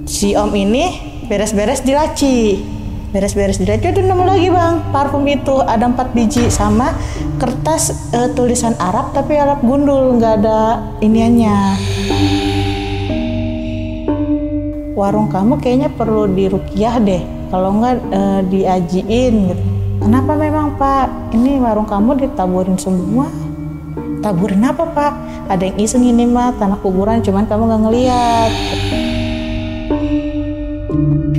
Si om ini beres-beres di laci. Beres-beres di laci, udah nemu lagi bang, parfum itu ada 4 biji sama kertas tulisan Arab tapi Arab gundul, nggak ada iniannya. Warung kamu kayaknya perlu diruqyah deh, kalau nggak diajiin gitu. Kenapa memang Pak? Ini warung kamu ditaburin semua. Taburin apa Pak? Ada yang iseng ini mah tanah kuburan, cuman kamu nggak ngeliat.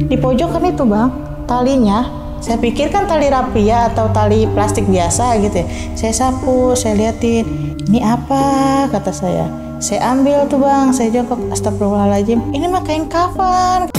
Di pojok kan itu bang, talinya. Saya pikir kan tali rapia atau tali plastik biasa gitu ya. Saya sapu, saya liatin. Ini apa? Kata saya. Saya ambil tuh bang, saya jongkok. Astagfirullahaladzim. Ini mah kain kafan.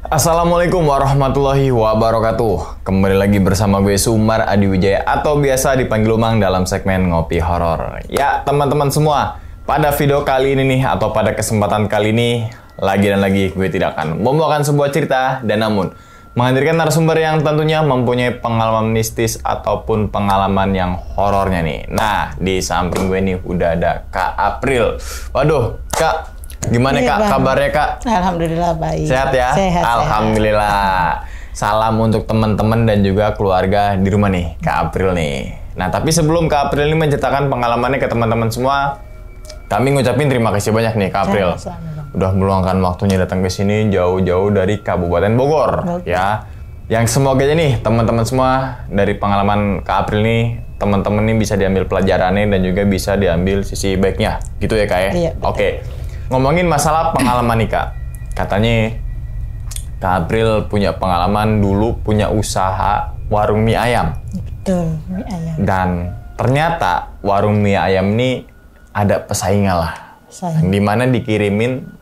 Assalamualaikum warahmatullahi wabarakatuh. Kembali lagi bersama gue Sumar Adi Wijaya atau biasa dipanggil Umang dalam segmen Ngopi Horor. Ya teman-teman semua, pada video kali ini nih atau pada kesempatan kali ini lagi dan lagi gue tidak akan membawakan sebuah cerita dan namun menghadirkan narasumber yang tentunya mempunyai pengalaman mistis ataupun pengalaman yang horornya nih. Nah, di samping gue nih udah ada Kak April. Waduh, Kak. Gimana Kak, kabarnya Kak? Alhamdulillah baik. Sehat ya? Sehat. Alhamdulillah. Salam untuk teman-teman dan juga keluarga di rumah nih, Kak April nih. Nah, tapi sebelum Kak April ini menceritakan pengalamannya ke teman-teman semua, kami ngucapin terima kasih banyak nih Kak April. Udah meluangkan waktunya datang ke sini jauh-jauh dari Kabupaten Bogor. Ya. Yang semoga aja nih teman-teman semua dari pengalaman Kak April nih, teman-teman nih bisa diambil pelajarannya dan juga bisa diambil sisi baiknya. Gitu ya Kak ya? Iya, Oke. Ngomongin masalah pengalaman nih Kak, katanya Kak April punya pengalaman dulu punya usaha warung mie ayam. Betul, mie ayam. Dan ternyata warung mie ayam ini ada pesaingnya lah. Dimana dikirimin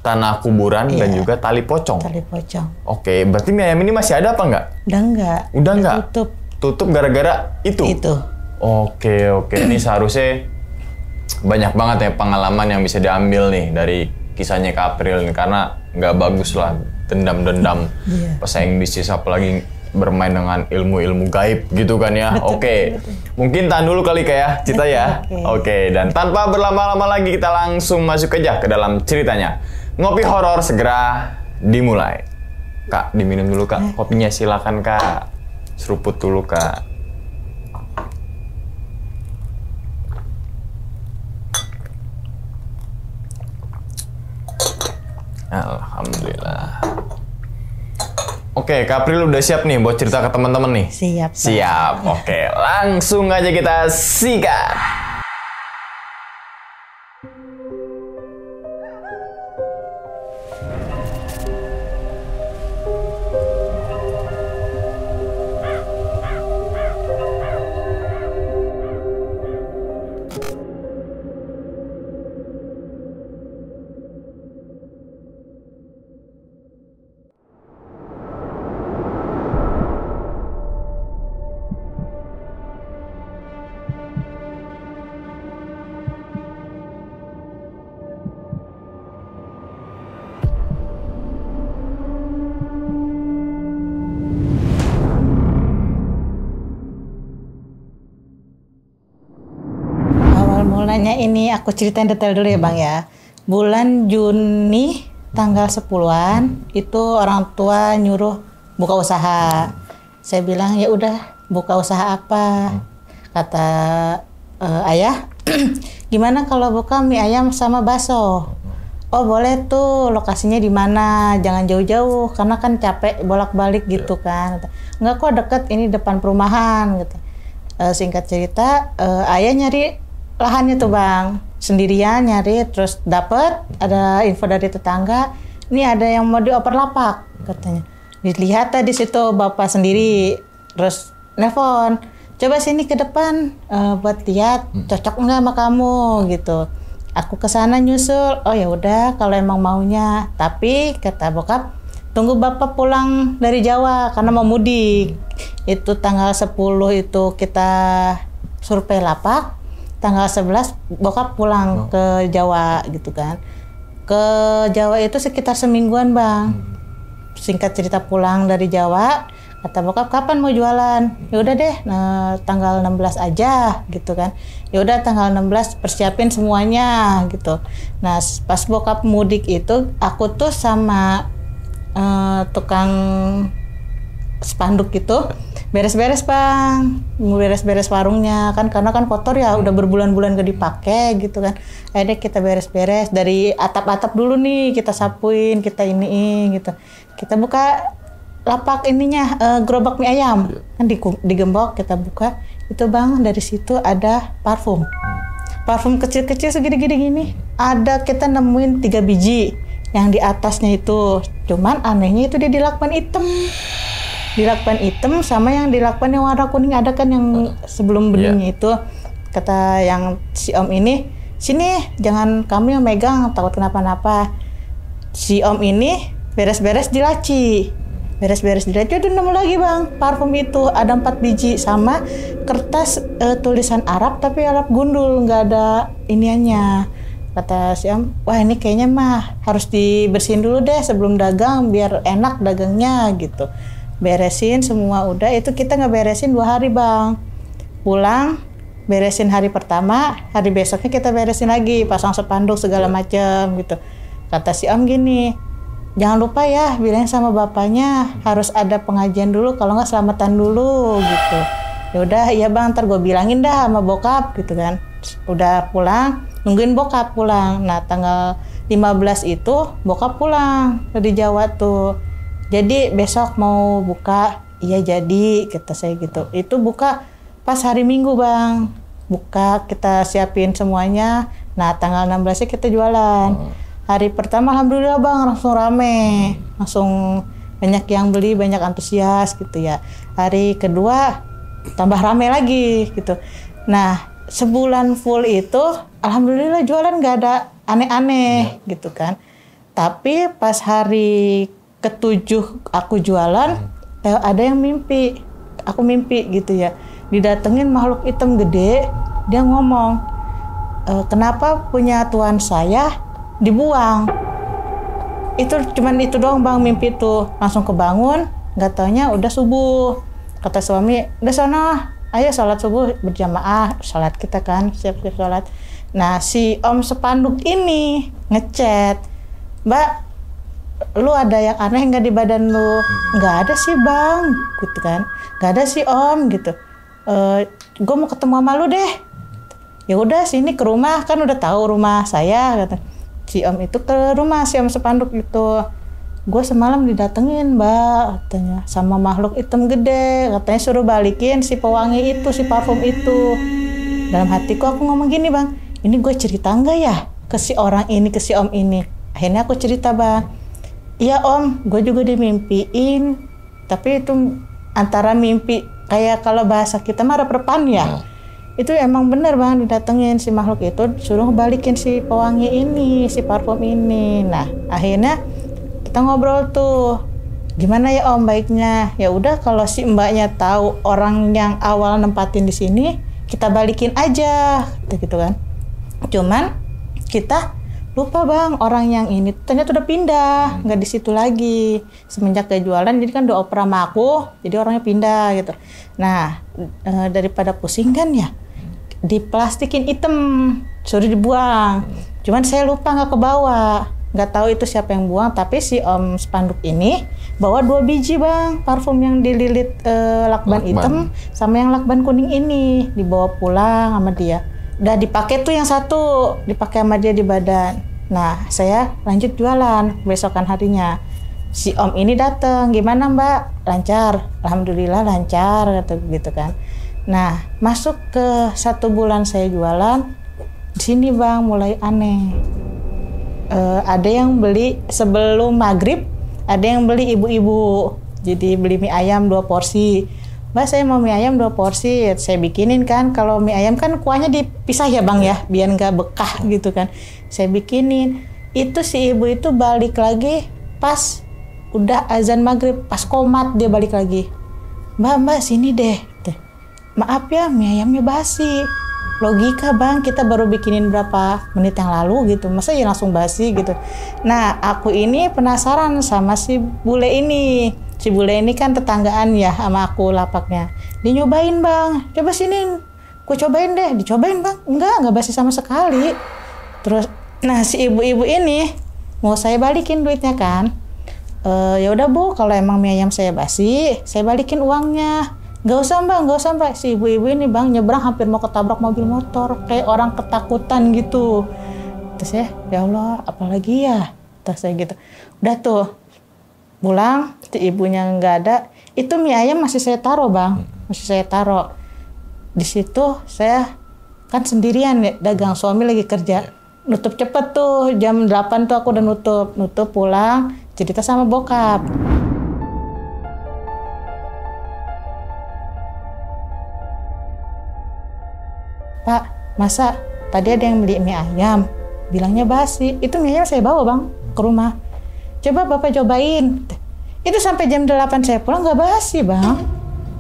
tanah kuburan dan juga tali pocong. Tali pocong. Oke, berarti mie ayam ini masih ada apa nggak? Udah enggak. Udah nggak? Tutup. Tutup gara-gara itu? Itu. Oke. Ini seharusnya banyak banget ya pengalaman yang bisa diambil nih dari kisahnya Kak April nih, karena nggak bagus lah dendam-dendam pesaing bisnis apalagi bermain dengan ilmu-ilmu gaib gitu kan ya. Oke. Mungkin tahan dulu kali Kak ya cerita ya. Oke. Dan tanpa berlama-lama lagi kita langsung masuk aja ke dalam ceritanya. Ngopi horor segera dimulai. Kak, diminum dulu Kak kopinya, silakan Kak. Seruput dulu Kak. Alhamdulillah. Oke, Kak April udah siap nih buat cerita ke teman-teman nih? Siap. Siap. Oke, langsung aja kita sikat. Mulanya ini aku ceritain detail dulu ya Bang ya. Bulan Juni tanggal 10-an itu orang tua nyuruh buka usaha. Saya bilang ya udah buka usaha apa? Kata ayah, gimana kalau buka mie ayam sama bakso? Oh boleh tuh, lokasinya di mana? Jangan jauh-jauh karena kan capek bolak-balik gitu kan. Enggak kok deket, ini depan perumahan gitu. Singkat cerita, ayah nyari lahannya tuh Bang, sendirian nyari, terus dapet ada info dari tetangga, ini ada yang mau dioper lapak katanya. Dilihat di situ bapak sendiri, terus nelpon, coba sini ke depan buat lihat cocok nggak sama kamu gitu. Aku kesana nyusul, oh ya udah kalau emang maunya. Tapi kata bokap, tunggu bapak pulang dari Jawa karena mau mudik. Itu tanggal 10 itu kita survei lapak, tanggal 11 bokap pulang ke Jawa gitu kan. Ke Jawa itu sekitar semingguan bang. Singkat cerita pulang dari Jawa, kata bokap kapan mau jualan? Ya udah deh, tanggal 16 aja gitu kan. Ya udah tanggal 16 persiapin semuanya gitu. Nah pas bokap mudik itu, aku tuh sama tukang spanduk itu beres-beres bang, beres-beres warungnya kan, karena kan kotor ya, udah berbulan-bulan gak dipakai gitu kan. Akhirnya kita beres-beres dari atap-atap dulu nih, kita sapuin, kita iniin gitu. Kita buka lapak ininya, gerobak mie ayam kan digembok, kita buka itu bang, dari situ ada parfum kecil-kecil segini-gini gini. Ada, kita nemuin 3 biji yang di atasnya itu, cuman anehnya itu dia dilakban hitam sama yang dilakban yang warna kuning, ada kan yang sebelum beningnya itu. Kata yang si om ini, sini jangan kamu yang megang, takut kenapa-napa. Si om ini beres-beres di laci, udah nemu lagi bang parfum itu, ada 4 biji sama kertas tulisan Arab tapi Arab gundul, nggak ada iniannya. Kata si om, wah ini kayaknya mah harus dibersihin dulu deh sebelum dagang biar enak dagangnya gitu. Beresin semua udah, itu kita ngeberesin 2 hari bang. Pulang beresin hari pertama, hari besoknya kita beresin lagi, pasang spanduk segala macam gitu. Kata si om gini, jangan lupa ya bilang sama bapaknya harus ada pengajian dulu, kalau nggak selamatan dulu gitu. Ya udah iya bang, ntar gue bilangin dah sama bokap gitu kan. Udah pulang, nungguin bokap pulang. Nah tanggal 15 itu bokap pulang dari Jawa tuh. Jadi besok mau buka, iya jadi kata saya gitu. Itu buka pas hari Minggu bang, buka kita siapin semuanya. Nah tanggal 16 kita jualan. Hari pertama alhamdulillah bang langsung rame, langsung banyak yang beli, banyak antusias gitu ya. Hari kedua tambah rame lagi gitu. Nah sebulan full itu alhamdulillah jualan nggak ada aneh-aneh gitu kan. Tapi pas hari ke-7 aku jualan, ada yang mimpi, aku mimpi gitu ya, didatengin makhluk hitam gede. Dia ngomong, kenapa punya tuan saya dibuang? Itu cuman itu doang bang mimpi itu. Langsung kebangun, nggak taunya udah subuh. Kata suami, udah sana ayo sholat subuh berjamaah, sholat kita kan, siap-siap sholat. Nah si om spanduk ini ngechat, mbak lu ada yang aneh nggak di badan lu? Nggak ada sih bang gitu kan, nggak ada sih om gitu. Gue mau ketemu sama lu deh. Ya udah sini ke rumah, kan udah tahu rumah saya kata. Si om itu ke rumah si om spanduk itu. Gue semalam didatengin mbak katanya sama makhluk hitam gede, katanya suruh balikin si pewangi itu, si parfum itu. Dalam hatiku aku ngomong gini bang, ini gue cerita nggak ya ke si orang ini, ke si om ini? Akhirnya aku cerita bang, iya om, gue juga dimimpiin, tapi itu antara mimpi kayak kalau bahasa kita mah rep-repan ya. Itu emang bener bang didatengin si makhluk itu, suruh balikin si pewangi ini, si parfum ini. Nah akhirnya kita ngobrol tuh, gimana ya om baiknya? Ya udah kalau si mbaknya tahu orang yang awal nempatin di sini, kita balikin aja, gitu kan. Cuman kita lupa bang, orang yang ini ternyata udah pindah, nggak di situ lagi semenjak gak jualan. Jadi kan udah oper sama aku, jadi orangnya pindah gitu. Nah daripada pusing kan ya, diplastikin hitam, suruh dibuang. Cuman saya lupa nggak kebawa, nggak tahu itu siapa yang buang. Tapi si om spanduk ini bawa 2 biji bang parfum yang dililit lakban hitam sama yang lakban kuning ini, dibawa pulang sama dia. Udah dipakai tuh yang satu, dipakai sama dia di badan. Nah saya lanjut jualan besokan harinya. Si om ini datang, gimana mbak? Lancar, alhamdulillah lancar gitu kan. Nah masuk ke 1 bulan saya jualan, di sini bang mulai aneh. Ada yang beli sebelum maghrib, ada yang beli ibu-ibu. Jadi beli mie ayam 2 porsi. Mbak, saya mau mie ayam 2 porsi. Saya bikinin kan, kalau mie ayam kan kuahnya dipisah ya Bang ya, biar nggak bekah gitu kan. Saya bikinin. Itu si ibu itu balik lagi pas udah azan maghrib, pas qomat dia balik lagi. Mbak sini deh. Maaf ya, mie ayamnya basi. Logika Bang, kita baru bikinin berapa menit yang lalu gitu, masa ya langsung basi gitu. Nah, aku ini penasaran sama si bule ini. Si bule ini kan tetanggaan ya sama aku lapaknya. Dia nyobain Bang, coba sini, ku cobain deh. Dicobain Bang, enggak basi sama sekali. Terus, nah si ibu-ibu ini mau saya balikin duitnya kan. Ya udah Bu, kalau emang mie ayam saya basi, saya balikin uangnya. Gak usah mbak, si ibu-ibu ini Bang nyebrang hampir mau ketabrak mobil motor, kayak orang ketakutan gitu. Terus ya Allah, apalagi ya? Terus saya gitu, udah tuh, pulang, si ibunya nggak ada, itu mie ayam masih saya taruh Bang, masih saya taruh. Di situ saya kan sendirian ya, dagang, suami lagi kerja, nutup cepet tuh, jam 8 tuh aku udah nutup pulang, cerita sama bokap. Pak, masa tadi ada yang beli mie ayam, bilangnya basi. Itu mie ayam saya bawa Bang ke rumah. Coba Bapak cobain. Itu sampai jam 8 saya pulang nggak basi Bang.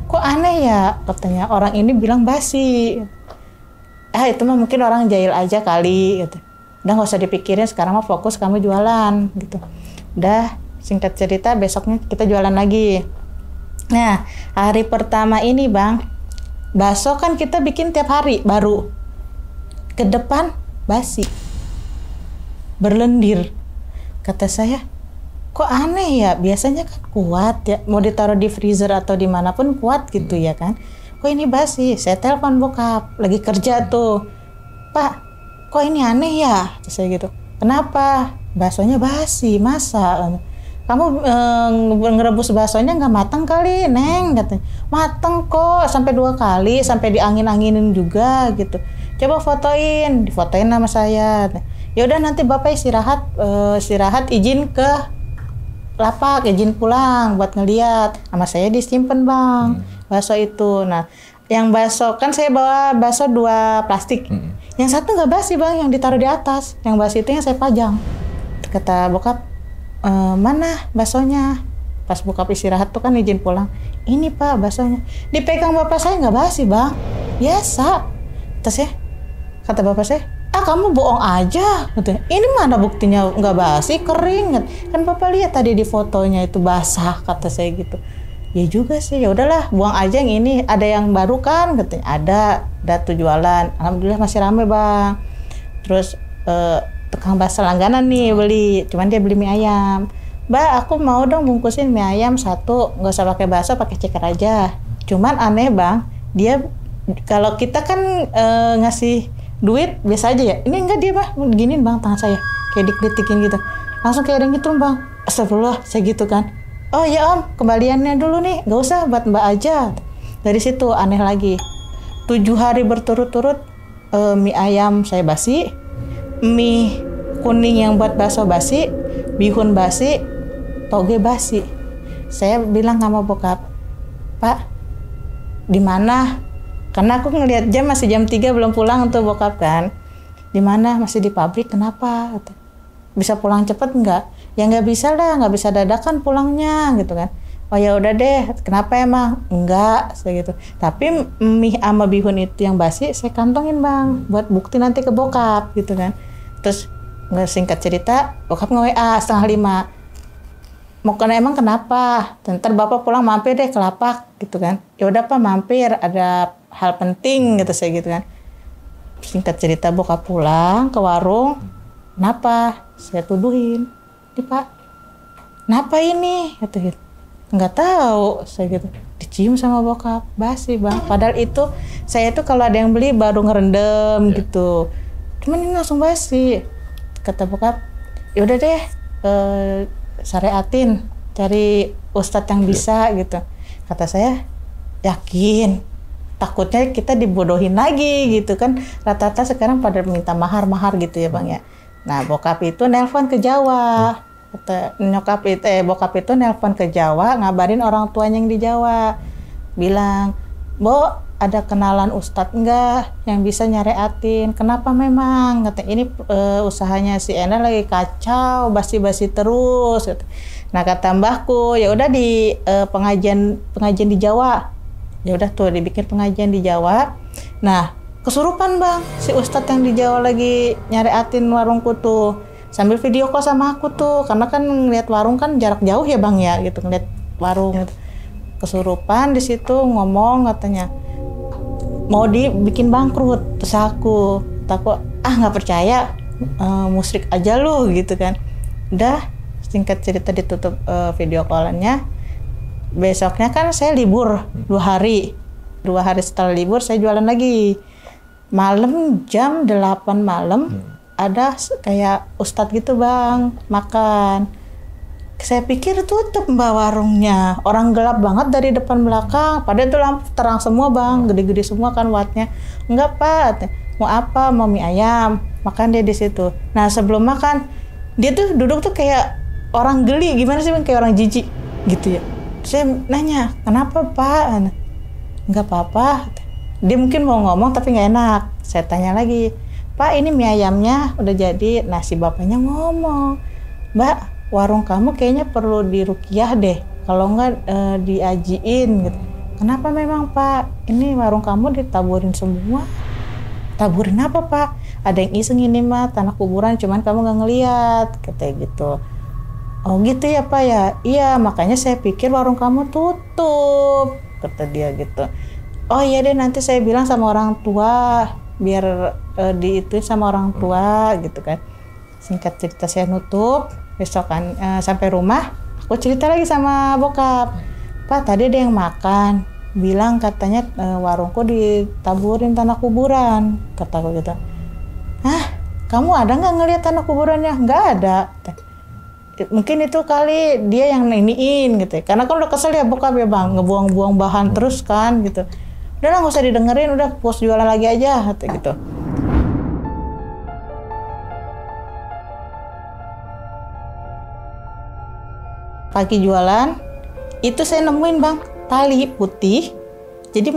Kok aneh ya, katanya orang ini bilang basi. Itu mah mungkin orang jahil aja kali. Gitu. Udah nggak usah dipikirin, sekarang mah fokus kamu jualan. Gitu. Udah, singkat cerita besoknya kita jualan lagi. Nah, hari pertama ini Bang, bakso kan kita bikin tiap hari baru. Ke depan basi. Berlendir. Kata saya, kok aneh ya? Biasanya kan kuat ya. Mau ditaruh di freezer atau dimanapun kuat gitu ya kan. Kok ini basi? Saya telepon bokap. Lagi kerja tuh. Pak, kok ini aneh ya? Terus saya gitu. Kenapa? Baksonya basi, masa? Kamu ngerebus baksonya nggak matang kali, Neng, katanya. Mateng kok, sampai 2 kali, sampai diangin-anginin juga gitu. Coba difotoin nama saya. Ya udah nanti Bapak istirahat izin ke lapak, izin pulang buat ngeliat. Sama saya disimpan Bang, bakso itu. Nah, yang bakso kan saya bawa bakso 2 plastik. Yang satu nggak basi Bang, yang ditaruh di atas. Yang basi itu yang saya pajang. Kata bokap, mana baksonya? Pas bokap istirahat tuh kan izin pulang. Ini Pak baksonya. Dipegang bapak saya nggak basi Bang, biasa. Terus kata bapak saya, kamu bohong aja. Gitu. Ini mana buktinya nggak basi, kering. Kan bapak lihat tadi di fotonya itu basah, kata saya gitu. Ya juga sih, ya udahlah buang aja yang ini. Ada yang baru kan? Katanya ada tuh jualan. Alhamdulillah masih rame Bang. Terus tukang bakso langganan nih beli, cuman dia beli mie ayam. Mbak, aku mau dong bungkusin mie ayam 1, nggak usah pakai bakso, pakai ceker aja. Cuman aneh Bang, dia kalau kita kan ngasih duit biasa aja ya. Ini enggak, dia Bang giniin Bang tangan saya, kayak dikritikin gitu. Langsung kayak ada gitu Bang. Astagfirullah, saya gitu kan. Oh ya Om, kembaliannya dulu nih, nggak usah buat Mbak aja. Dari situ aneh lagi. 7 hari berturut-turut mie ayam saya basi, mie kuning yang buat bakso basi, bihun basi, toge basi. Saya bilang sama bokap, Pak, di mana? Karena aku ngelihat jam masih jam 3 belum pulang tuh bokap kan. Di mana? Masih di pabrik. Kenapa? Bisa pulang cepet nggak? Ya nggak bisa lah, nggak bisa dadakan pulangnya gitu kan. Oh ya udah deh. Kenapa emang? Enggak, saya gitu. Tapi mie sama bihun itu yang basi saya kantongin Bang, buat bukti nanti ke bokap gitu kan. Terus nggak, singkat cerita, bokap nge-WA 4:30. Mau kena emang kenapa? Ntar Bapak pulang mampir deh ke lapak gitu kan. Ya udah Pak mampir, ada hal penting gitu saya gitu kan. Singkat cerita bokap pulang ke warung. Kenapa? Saya tuduhin. Ini Pak, kenapa ini? Gitu. Nggak tahu saya gitu. Dicium sama bokap, basi Bang. Padahal itu saya itu kalau ada yang beli baru ngerendam gitu. Cuman ini langsung basi. Kata bokap, ya udah deh, syariatin, cari ustadz yang bisa gitu. Kata saya, yakin. Takutnya kita dibodohin lagi gitu kan. Rata-rata sekarang pada minta mahar gitu ya Bang ya. Nah bokap itu nelpon ke Jawa. Kata bokap itu nelpon ke Jawa, ngabarin orang tuanya yang di Jawa. Bilang, "Bo, ada kenalan Ustadz enggak yang bisa nyariatin?" "Kenapa memang?" Kata, "Ini usahanya si Ena lagi kacau, basi-basi terus." Kata. Nah kata mbahku, ya udah di pengajian di Jawa. Ya udah tuh dibikin pengajian di Jawa. Nah kesurupan bang, si Ustadz yang di Jawa lagi nyariatin warungku tuh. Sambil video call sama aku tuh, karena kan ngeliat warung kan jarak jauh ya bang ya, gitu ngeliat warung gitu. Kesurupan di situ ngomong katanya mau dibikin bangkrut. Terus aku takut nggak percaya, musyrik aja lu gitu kan. Udah singkat cerita ditutup video callannya. Besoknya kan saya libur 2 hari setelah libur saya jualan lagi. Malam jam 8 malam ada kayak ustadz gitu bang makan. Saya pikir tutup mbak warungnya, orang gelap banget dari depan belakang, padahal itu lampu terang semua bang, gede-gede semua kan wattnya. Enggak pak, mau apa, mau mie ayam, makan dia di situ. Nah sebelum makan dia tuh duduk tuh kayak orang geli, gimana sih bang, kayak orang jijik gitu ya. Saya nanya kenapa pak, enggak apa-apa. Dia mungkin mau ngomong tapi nggak enak. Saya tanya lagi, "Pak ini mie ayamnya udah jadi." Nah si bapaknya ngomong, "Mbak, warung kamu kayaknya perlu diruqyah deh, kalau enggak diajiin gitu." "Kenapa memang pak? Ini warung kamu ditaburin semua." "Taburin apa pak?" "Ada yang iseng ini mah tanah kuburan, cuman kamu nggak ngeliat," katanya gitu. "Oh gitu ya pak ya." "Iya makanya saya pikir warung kamu tutup," kata dia gitu. "Oh iya deh nanti saya bilang sama orang tua, biar diituin sama orang tua," gitu kan. Singkat cerita saya nutup. Besokan sampai rumah aku cerita lagi sama bokap, "Pak tadi ada yang makan bilang katanya warungku ditaburin tanah kuburan," kataku gitu. "Hah, kamu ada nggak ngelihat tanah kuburannya?" "Nggak ada." Mungkin itu kali dia yang iniin gitu ya. Karena kan udah kesel ya bokap ya bang, ngebuang-buang bahan terus kan gitu. Udah lah nggak usah didengerin, udah pos jualan lagi aja gitu. Pagi jualan, itu saya nemuin bang, tali putih. Jadi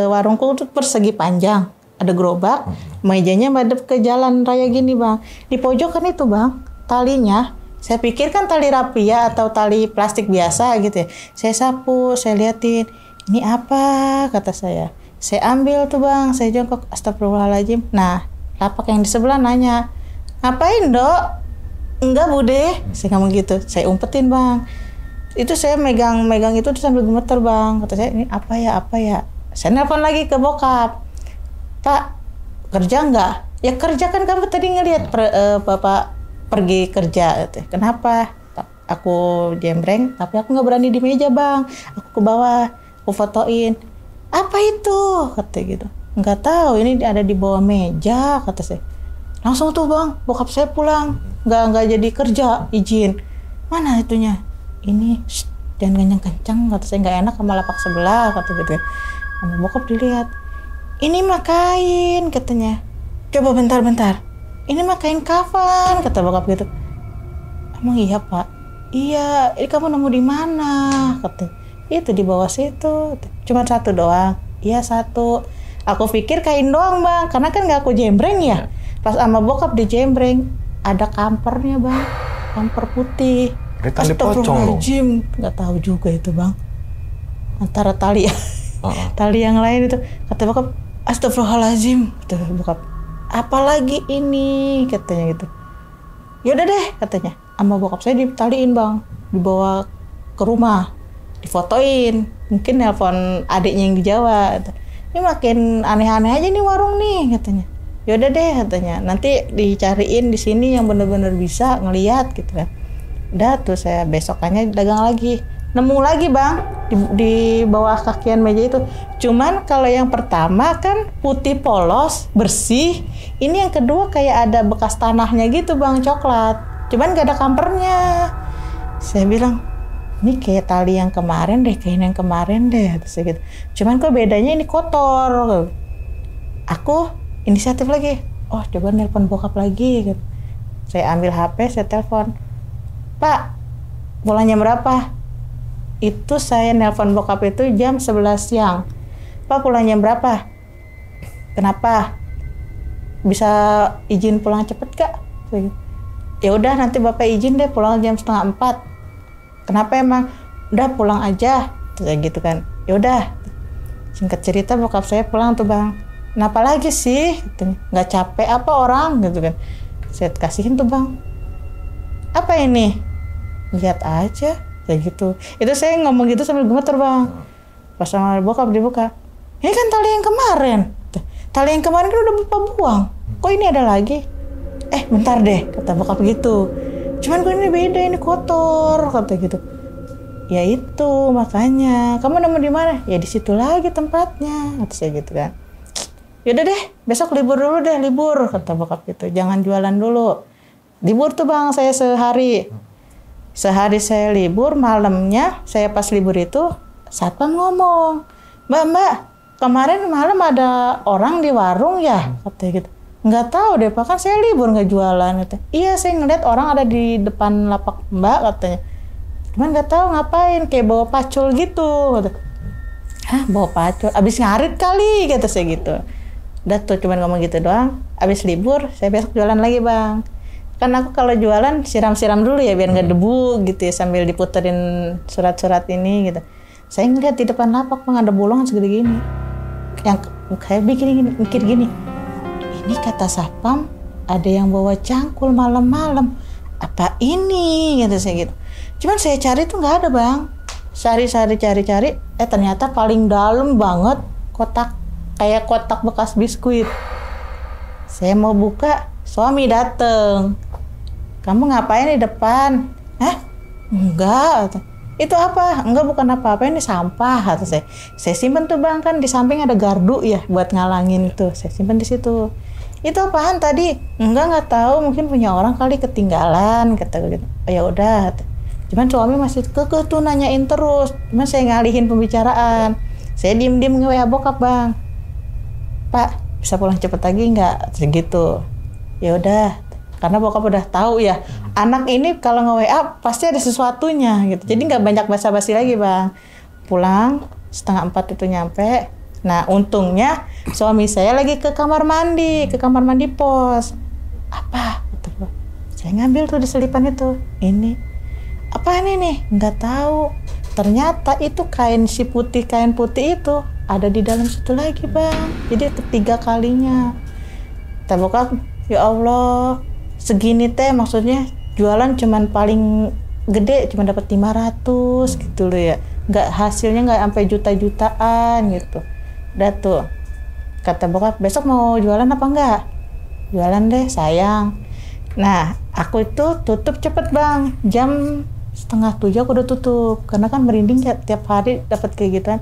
warungku tuh persegi panjang, ada gerobak, mejanya madep ke jalan raya gini bang. Di pojokan itu bang, talinya, saya pikir kan tali rapia atau tali plastik biasa gitu ya. Saya sapu, saya liatin, "Ini apa?" kata saya. Saya ambil tuh bang, saya jongkok, astagfirullahaladzim. Nah, lapak yang di sebelah nanya, "Ngapain dok?" "Enggak bude," saya ngomong gitu. Saya umpetin bang. Itu saya megang itu sambil gemeter bang. Kata saya, "Ini apa ya?" Saya nelpon lagi ke bokap. "Pak, kerja nggak?" "Ya kerja kan kamu tadi ngelihat bapak pergi kerja." "Kenapa?" "Aku jembreng tapi aku nggak berani di meja bang, aku ke bawah, aku fotoin." "Apa itu?" kata gitu. "Nggak tahu, ini ada di bawah meja," kata saya. Langsung tuh bang, bokap saya pulang, nggak jadi kerja, izin. "Mana itunya?" "Ini, jangan kencang-kencang," kata saya, "nggak enak sama lapak sebelah," kata gitu. Sama bokap dilihat, "Ini mah kain," katanya. "Coba bentar. Ini mah kain kafan," kata bokap gitu. "Emang iya pak?" "Iya, ini kamu nemu di mana?" kata. "Itu di bawah situ." "Cuma satu doang?" "Iya satu." Aku pikir kain doang bang, karena kan nggak aku jembreng ya. Pas sama bokap di jembreng, ada kampernya bang, kamper putih. Tali pocong loh. Nggak tahu juga itu bang. Antara tali tali yang lain itu. Kata bokap, "Astagfirullahaladzim," kata bokap. "Apalagi ini?" katanya gitu. "Yaudah deh," katanya. Sama bokap saya ditaliin bang, dibawa ke rumah, difotoin. Mungkin nelpon adiknya yang di Jawa. "Ini makin aneh-aneh aja nih warung nih," katanya. "Yaudah deh," katanya. "Nanti dicariin di sini yang bener-bener bisa ngelihat," gitu kan. Udah tuh saya besokannya dagang lagi. Nemu lagi bang di bawah kakian meja itu. Cuman kalau yang pertama kan putih polos bersih, ini yang kedua kayak ada bekas tanahnya gitu bang, coklat. Cuman gak ada kampernya. Saya bilang, "Ini kayak tali yang kemarin deh, kain yang kemarin deh," gitu. "Cuman kok bedanya ini kotor." Aku inisiatif lagi. Oh coba nelpon bokap lagi gitu. Saya ambil HP, saya telepon. Pak, pulang jam berapa? Itu saya nelpon bokap itu jam 11 siang. Pak, pulang jam berapa? Kenapa? Bisa izin pulang cepet gak? Ya udah, nanti bapak izin deh pulang jam 3:30. Kenapa emang? Udah pulang aja, kayak gitu kan. Ya udah, singkat cerita bokap saya pulang tuh bang. Kenapa lagi sih? Nggak capek apa orang gitu kan? Saya kasihin tuh bang. Apa ini? Lihat aja, kayak gitu. Itu saya ngomong gitu sambil gemeter bang. Pas sama bokap dibuka, ini kan tali yang kemarin. Tali yang kemarin kan udah bapak buang. Kok ini ada lagi? Bentar deh, kata bokap gitu. Cuman kok ini beda, ini kotor, kata gitu. Ya itu makanya. Kamu nemu di mana? Ya di situ lagi tempatnya, kata saya gitu kan. Yaudah deh, besok libur dulu deh, libur, kata bokap gitu. Jangan jualan dulu. Libur tuh bang, saya sehari. Sehari saya libur, malamnya saya pas libur itu, satpam ngomong, Mbak, kemarin malam ada orang di warung ya, katanya gitu. Nggak tahu deh Pak, kan saya libur nggak jualan. Katanya. Iya, saya ngeliat orang ada di depan lapak Mbak, katanya. Cuman nggak tahu ngapain, kayak bawa pacul gitu. Katanya. Hah, bawa pacul? Abis ngarit kali, kata saya gitu. Udah tuh cuman ngomong gitu doang. Abis libur, saya besok jualan lagi bang. Kan aku kalau jualan siram-siram dulu ya biar nggak debu gitu ya, sambil diputerin surat-surat ini gitu. Saya ngeliat di depan lapak bang ada bolongan segede gini. Yang kayak mikir gini. Ini kata satpam ada yang bawa cangkul malam-malam. Apa ini? Gitu saya gitu. Cuman saya cari tuh nggak ada bang. Cari. Ternyata paling dalam banget kotak, kayak kotak bekas biskuit. Saya mau buka, suami dateng. Kamu ngapain di depan? Hah? Enggak. Itu apa? Enggak, bukan apa-apa, ini sampah, kata saya. Saya simpen tuh bang, kan di samping ada gardu ya buat ngalangin itu. Saya simpen di situ. Itu apaan tadi? Enggak tahu, mungkin punya orang kali ketinggalan, kata gitu. Oh, ya udah. Cuman suami masih kekeh tuh nanyain terus. Cuman saya ngalihin pembicaraan. Saya diem-diem nge-WA bokap bang. Pak, bisa pulang cepet lagi nggak? Segitu. Ya udah. Karena bokap udah tahu ya, anak ini kalau nge-WA pasti ada sesuatunya gitu. Jadi nggak banyak basa-basi lagi bang. Pulang 3:30 itu nyampe. Nah untungnya suami saya lagi ke kamar mandi pos. Apa? Gitu. Saya ngambil tuh di selipan itu. Ini apa ini nih? Nggak tahu. Ternyata itu kain putih itu ada di dalam situ lagi bang. Jadi ketiga kalinya. Kita bokap, ya Allah. Segini teh maksudnya jualan cuman paling gede cuma dapat 500 gitu loh ya, nggak hasilnya nggak sampai juta-jutaan gitu. Udah tuh kata bokap, besok mau jualan apa enggak? Jualan deh sayang. Nah aku itu tutup cepet bang, jam 6:30 aku udah tutup karena kan merinding ya, tiap hari dapat kayak gituan.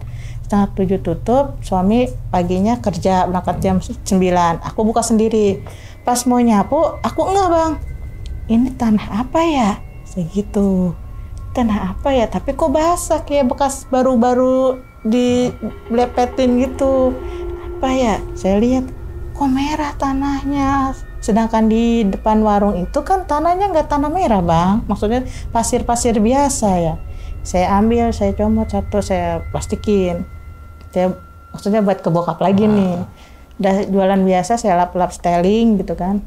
6:30 tutup, suami paginya kerja berangkat jam 9, aku buka sendiri. Pas mau nyapu, aku enggak bang. Ini tanah apa ya? Segitu. Tanah apa ya? Tapi kok basah kayak bekas baru-baru dilepetin gitu. Apa ya? Saya lihat, kok merah tanahnya. Sedangkan di depan warung itu kan tanahnya nggak tanah merah bang. Maksudnya pasir-pasir biasa ya. Saya ambil, saya comot satu, saya plastikin. Saya maksudnya buat ke bokap lagi nih. Udah jualan biasa, saya lap-lap styling gitu kan.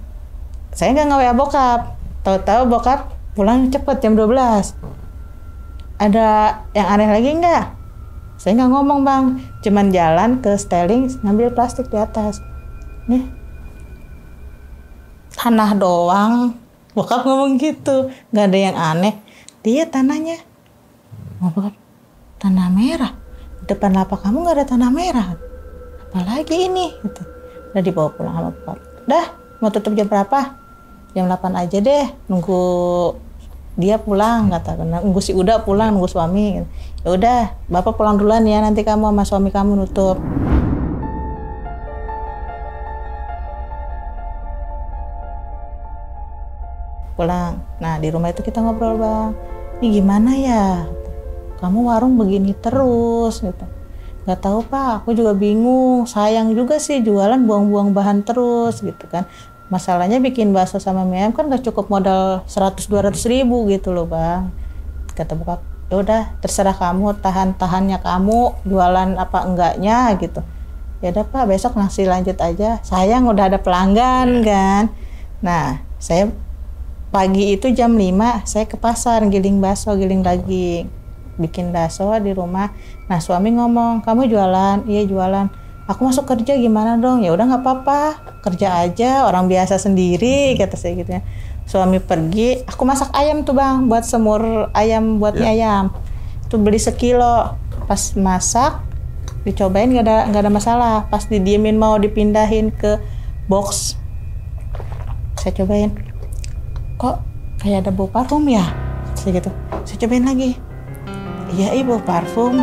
Saya nggak nge-WA bokap. Tahu-tahu bokap pulang cepet jam 12. Ada yang aneh lagi nggak? Saya nggak ngomong bang. Cuman jalan ke styling, ngambil plastik di atas. Nih, tanah doang. Bokap ngomong gitu. Nggak ada yang aneh. Dia tanahnya. Oh, bokap, tanah merah. Depan lapak kamu nggak ada tanah merah. Apalagi ini gitu. Udah dibawa pulang sama bapak. Dah, mau tutup jam berapa? Jam 8 aja deh, nunggu dia pulang, kata. Nunggu si Uda pulang, nunggu suami gitu. Ya udah, bapak pulang duluan ya, nanti kamu sama suami kamu nutup. Pulang. Nah di rumah itu kita ngobrol bang, ini gimana ya, kamu warung begini terus gitu. Nggak tahu pak, aku juga bingung, sayang juga sih jualan buang-buang bahan terus gitu kan. Masalahnya bikin bakso sama mie ayam kan gak cukup modal 100-200 ribu gitu loh bang. Kata bokap, ya udah terserah kamu, tahannya kamu, jualan apa enggaknya gitu. Ya udah Pak, besok masih lanjut aja. Sayang udah ada pelanggan kan. Nah, saya pagi itu jam 5 saya ke pasar giling bakso, giling daging. Bikin bakso di rumah. Nah, suami ngomong, "Kamu jualan?" "Iya, jualan." "Aku masuk kerja gimana dong?" "Ya udah nggak apa-apa, kerja aja, orang biasa sendiri," kata saya gitu ya. Suami pergi, aku masak ayam tuh bang, buat semur ayam, buat mie ayam. Itu beli sekilo, pas masak, dicobain nggak ada masalah. Pas didiemin mau dipindahin ke box, saya cobain, kok kayak ada bau parfum ya? Saya gitu, saya cobain lagi. Iya bau parfum.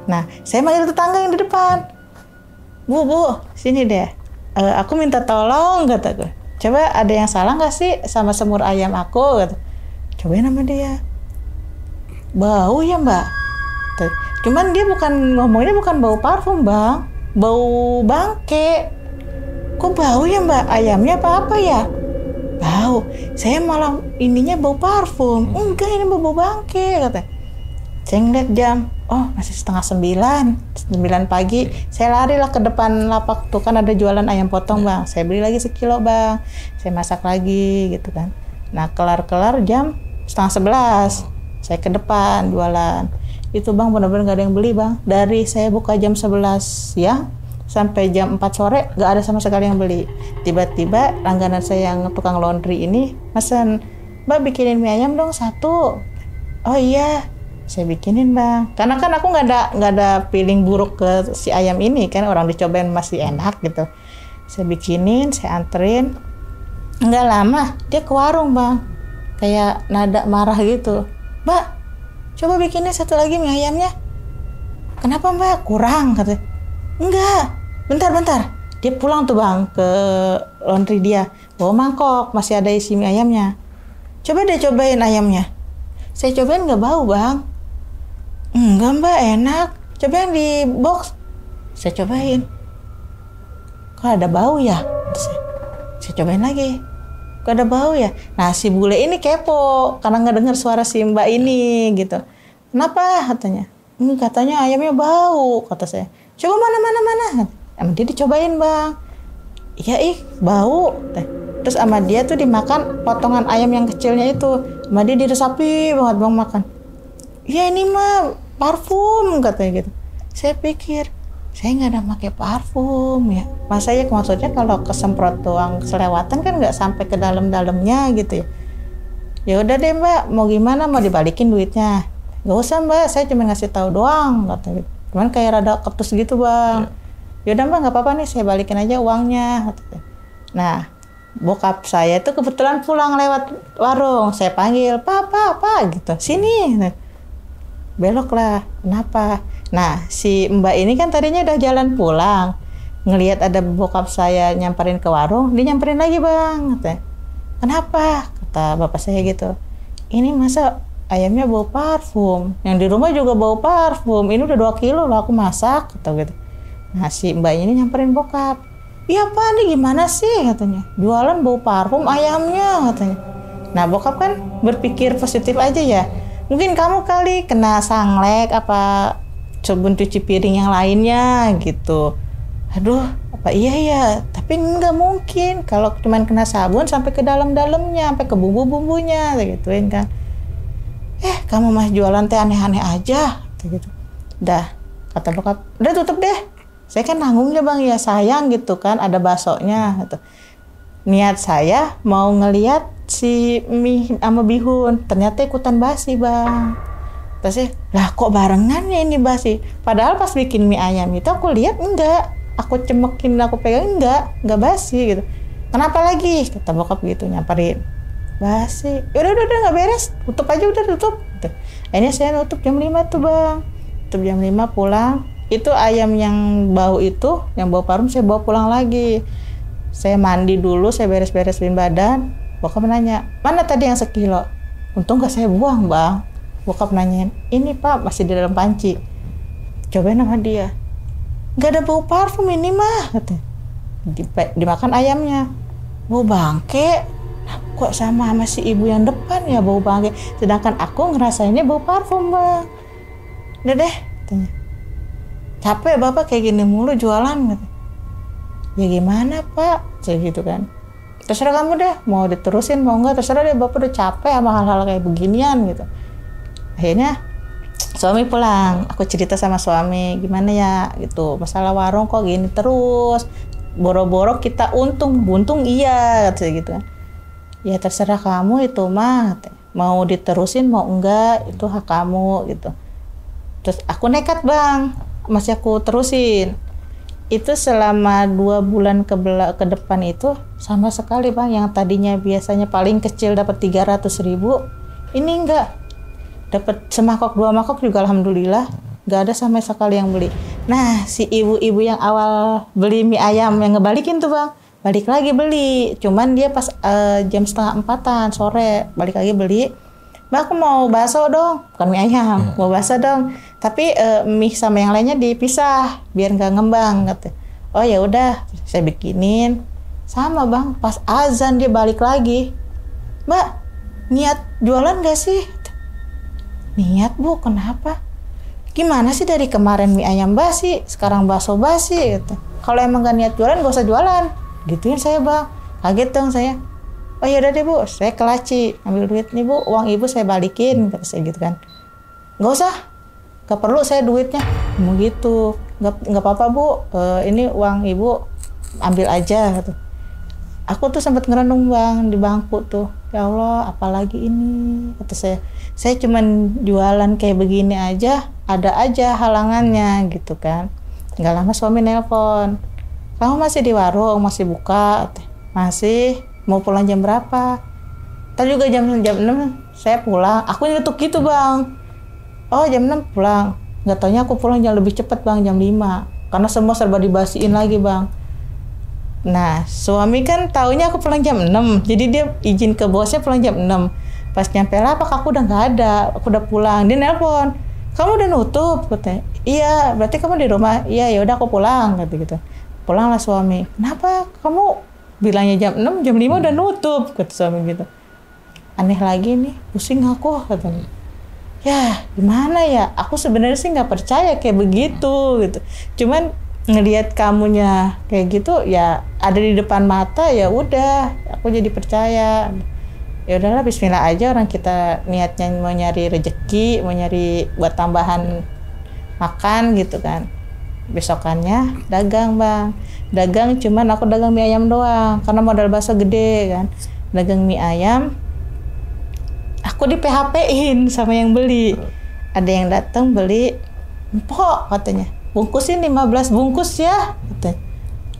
Nah, saya manggil tetangga yang di depan. Bu, sini deh. Aku minta tolong, kataku. Coba ada yang salah nggak sih sama semur ayam aku? Kata. Cobain sama dia. Bau ya mbak. Cuman dia ngomongnya bukan bau parfum bang, bau bangke. Kok bau ya mbak? Ayamnya apa ya? Bau. Saya malah ininya bau parfum. Enggak, ini bau bangke, kata. Saya ngeliat jam, oh masih 8:30, 9 pagi. Saya lari lah ke depan lapak tuh, kan ada jualan ayam potong bang. Saya beli lagi sekilo bang, saya masak lagi gitu kan. Nah kelar jam 10:30, saya ke depan jualan. Itu bang benar-benar gak ada yang beli bang. Dari saya buka jam 11 siang sampai jam 4 sore gak ada sama sekali yang beli. Tiba-tiba langganan saya yang tukang laundry ini mesen, "Mbak bikinin mie ayam dong 1. "Oh iya, saya bikinin bang." Karena kan aku nggak ada feeling buruk ke si ayam ini kan, orang dicobain masih enak gitu. Saya bikinin, saya anterin. Nggak lama dia ke warung bang, kayak nada marah gitu. "Mbak, coba bikinin 1 lagi mie ayamnya." "Kenapa mbak, kurang?" Katanya. "Enggak, bentar." Dia pulang tuh bang ke laundry dia, bawa mangkok masih ada isi mie ayamnya. "Coba deh cobain ayamnya." Saya cobain nggak bau bang. "Enggak mbak, enak. Coba yang di box." Saya cobain. "Kok ada bau ya?" Saya cobain lagi. "Kok ada bau ya?" Nah si bule ini kepo karena nggak dengar suara si mbak ini gitu. "Kenapa?" katanya. Katanya ayamnya bau," kata saya. "Coba mana. Emang dia dicobain bang. "Iya bau." Terus sama dia tuh dimakan potongan ayam yang kecilnya itu. Sama dia diresapi banget bang makan. "Iya ini mah parfum," katanya gitu. Saya pikir, saya nggak ada pakai parfum ya. Maksudnya kalau kesemprot doang selewatan kan nggak sampai ke dalam-dalamnya gitu ya. "Ya udah deh mbak, mau gimana, mau dibalikin duitnya?" "Gak usah mbak, saya cuma ngasih tahu doang," katanya. Cuman kayak rada ketus gitu bang. "Ya udah mbak, nggak apa-apa nih, saya balikin aja uangnya," katanya. Nah bokap saya tuh kebetulan pulang lewat warung. Saya panggil, "Pak gitu, sini." Belok lah. "Kenapa?" Nah si mbak ini kan tadinya udah jalan pulang, ngelihat ada bokap saya nyamperin ke warung, dia nyamperin lagi bang. Katanya, "Kenapa?" Kata bapak saya gitu. "Ini masa ayamnya bau parfum, yang di rumah juga bau parfum, ini udah 2 kilo lah aku masak," kata gitu. Nah si mbak ini nyamperin bokap. "Iya pak, ini gimana sih?" katanya. "Jualan bau parfum ayamnya," katanya. Nah bokap kan berpikir positif aja ya. Mungkin kamu kali kena sanglek apa sabun cuci piring yang lainnya gitu. Aduh, apa iya ya? Tapi nggak mungkin kalau cuman kena sabun sampai ke dalam-dalamnya, sampai ke bumbu-bumbunya gituin kan. Kamu mah jualan teh aneh-aneh aja gitu. Dah, kata bokap, "Udah tutup deh. Saya kan nanggungnya bang, ya sayang gitu kan, ada baksonya gitu." Niat saya mau ngeliat si mie sama bihun, ternyata ikutan basi bang. Terus lah kok barengan ya ini basi. Padahal pas bikin mie ayam itu aku lihat enggak, aku cemekin, aku pegang enggak basi gitu. "Kenapa lagi?" kata bokap gitu nyamperin. "Basi." Udah nggak beres, tutup aja, udah tutup. Gitu. Akhirnya saya nutup jam 5 tuh bang. Tutup jam 5 pulang. Itu ayam yang bau itu, yang bau parfum saya bawa pulang lagi. Saya mandi dulu, saya beres-beresin badan. Bokap nanya, "Mana tadi yang sekilo?" Untung gak saya buang bang. Bokap nanyain, "Ini pak, masih di dalam panci." Cobain sama dia. "Gak ada bau parfum ini mah," katanya. Dimakan ayamnya. bau bangke. Kok sama si ibu yang depan ya bau bangke. Sedangkan aku ngerasainnya bau parfum bang. Udah deh, katanya. Capek bapak kayak gini mulu jualan gitu. Ya gimana pak, kayak gitu kan. Terserah kamu deh, mau diterusin mau enggak, terserah deh bapak udah capek sama hal-hal kayak beginian gitu. Akhirnya suami pulang, aku cerita sama suami gimana ya gitu, masalah warung kok gini terus, boro-boro kita buntung iya katanya gitu kan. Ya terserah kamu itu mah, mau diterusin mau enggak itu hak kamu gitu. Terus aku nekat bang, masih aku terusin. Itu selama 2 bulan ke depan itu sama sekali bang, yang tadinya biasanya paling kecil dapat 300.000, ini enggak, dapat semangkok 2 mangkok juga alhamdulillah, enggak ada sama sekali yang beli. Nah si ibu-ibu yang awal beli mie ayam yang ngebalikin tuh bang, balik lagi beli, cuman dia pas jam 3:30 sore balik lagi beli. Mbak aku mau bakso dong, bukan mie ayam, mau bakso dong. Tapi mie sama yang lainnya dipisah biar nggak ngembang kata. Oh ya udah, saya bikinin. Sama bang, pas azan dia balik lagi. Mbak, niat jualan gak sih? Niat bu, kenapa? Gimana sih dari kemarin mie ayam basi, sekarang bakso basi? Gitu. Kalau emang gak niat jualan, gak usah jualan. Gituin saya bang, kaget dong saya. Oh ya udah deh bu, saya ke laci ambil duit nih bu, uang ibu saya balikin, kata saya gitu kan. Gak usah, gak perlu saya duitnya, mau gitu. Gak apa-apa bu, ini uang ibu ambil aja. Gitu. Aku tuh sempat ngerenung bang di bangku tuh, ya Allah apalagi ini, kata saya. Saya cuman jualan kayak begini aja, ada aja halangannya gitu kan. Gak lama suami nelpon, kamu masih di warung, masih buka? Masih. Mau pulang jam berapa? Tadi juga jam 6 saya pulang. Aku nyetuk gitu bang. Oh jam 6 pulang. Nggak taunya aku pulang jam lebih cepat bang, jam 5. Karena semua serba dibasiin lagi bang. Nah suami kan taunya aku pulang jam 6. Jadi dia izin ke bosnya pulang jam 6. Pas nyampe lapak aku udah nggak ada. Aku udah pulang. Dia nelpon. Kamu udah nutup? Katanya. Iya berarti kamu di rumah. Iya ya udah aku pulang. Kata gitu. Pulanglah suami. Kenapa? Kamu bilangnya jam 6, jam 5 udah nutup, kata suami gitu. Aneh lagi nih, pusing aku, katanya. Ya, gimana ya? Aku sebenarnya sih nggak percaya kayak begitu, gitu. Cuman ngelihat kamunya kayak gitu, ya ada di depan mata, ya udah, aku jadi percaya. Ya udahlah, Bismillah aja, orang kita niatnya mau nyari rezeki, mau nyari buat tambahan makan, gitu kan. Besokannya dagang bang, dagang cuman aku dagang mie ayam doang karena modal bakso gede kan. Dagang mie ayam, aku di PHP-in sama yang beli. Ada yang datang beli, empok katanya, bungkusin 15 bungkus ya katanya.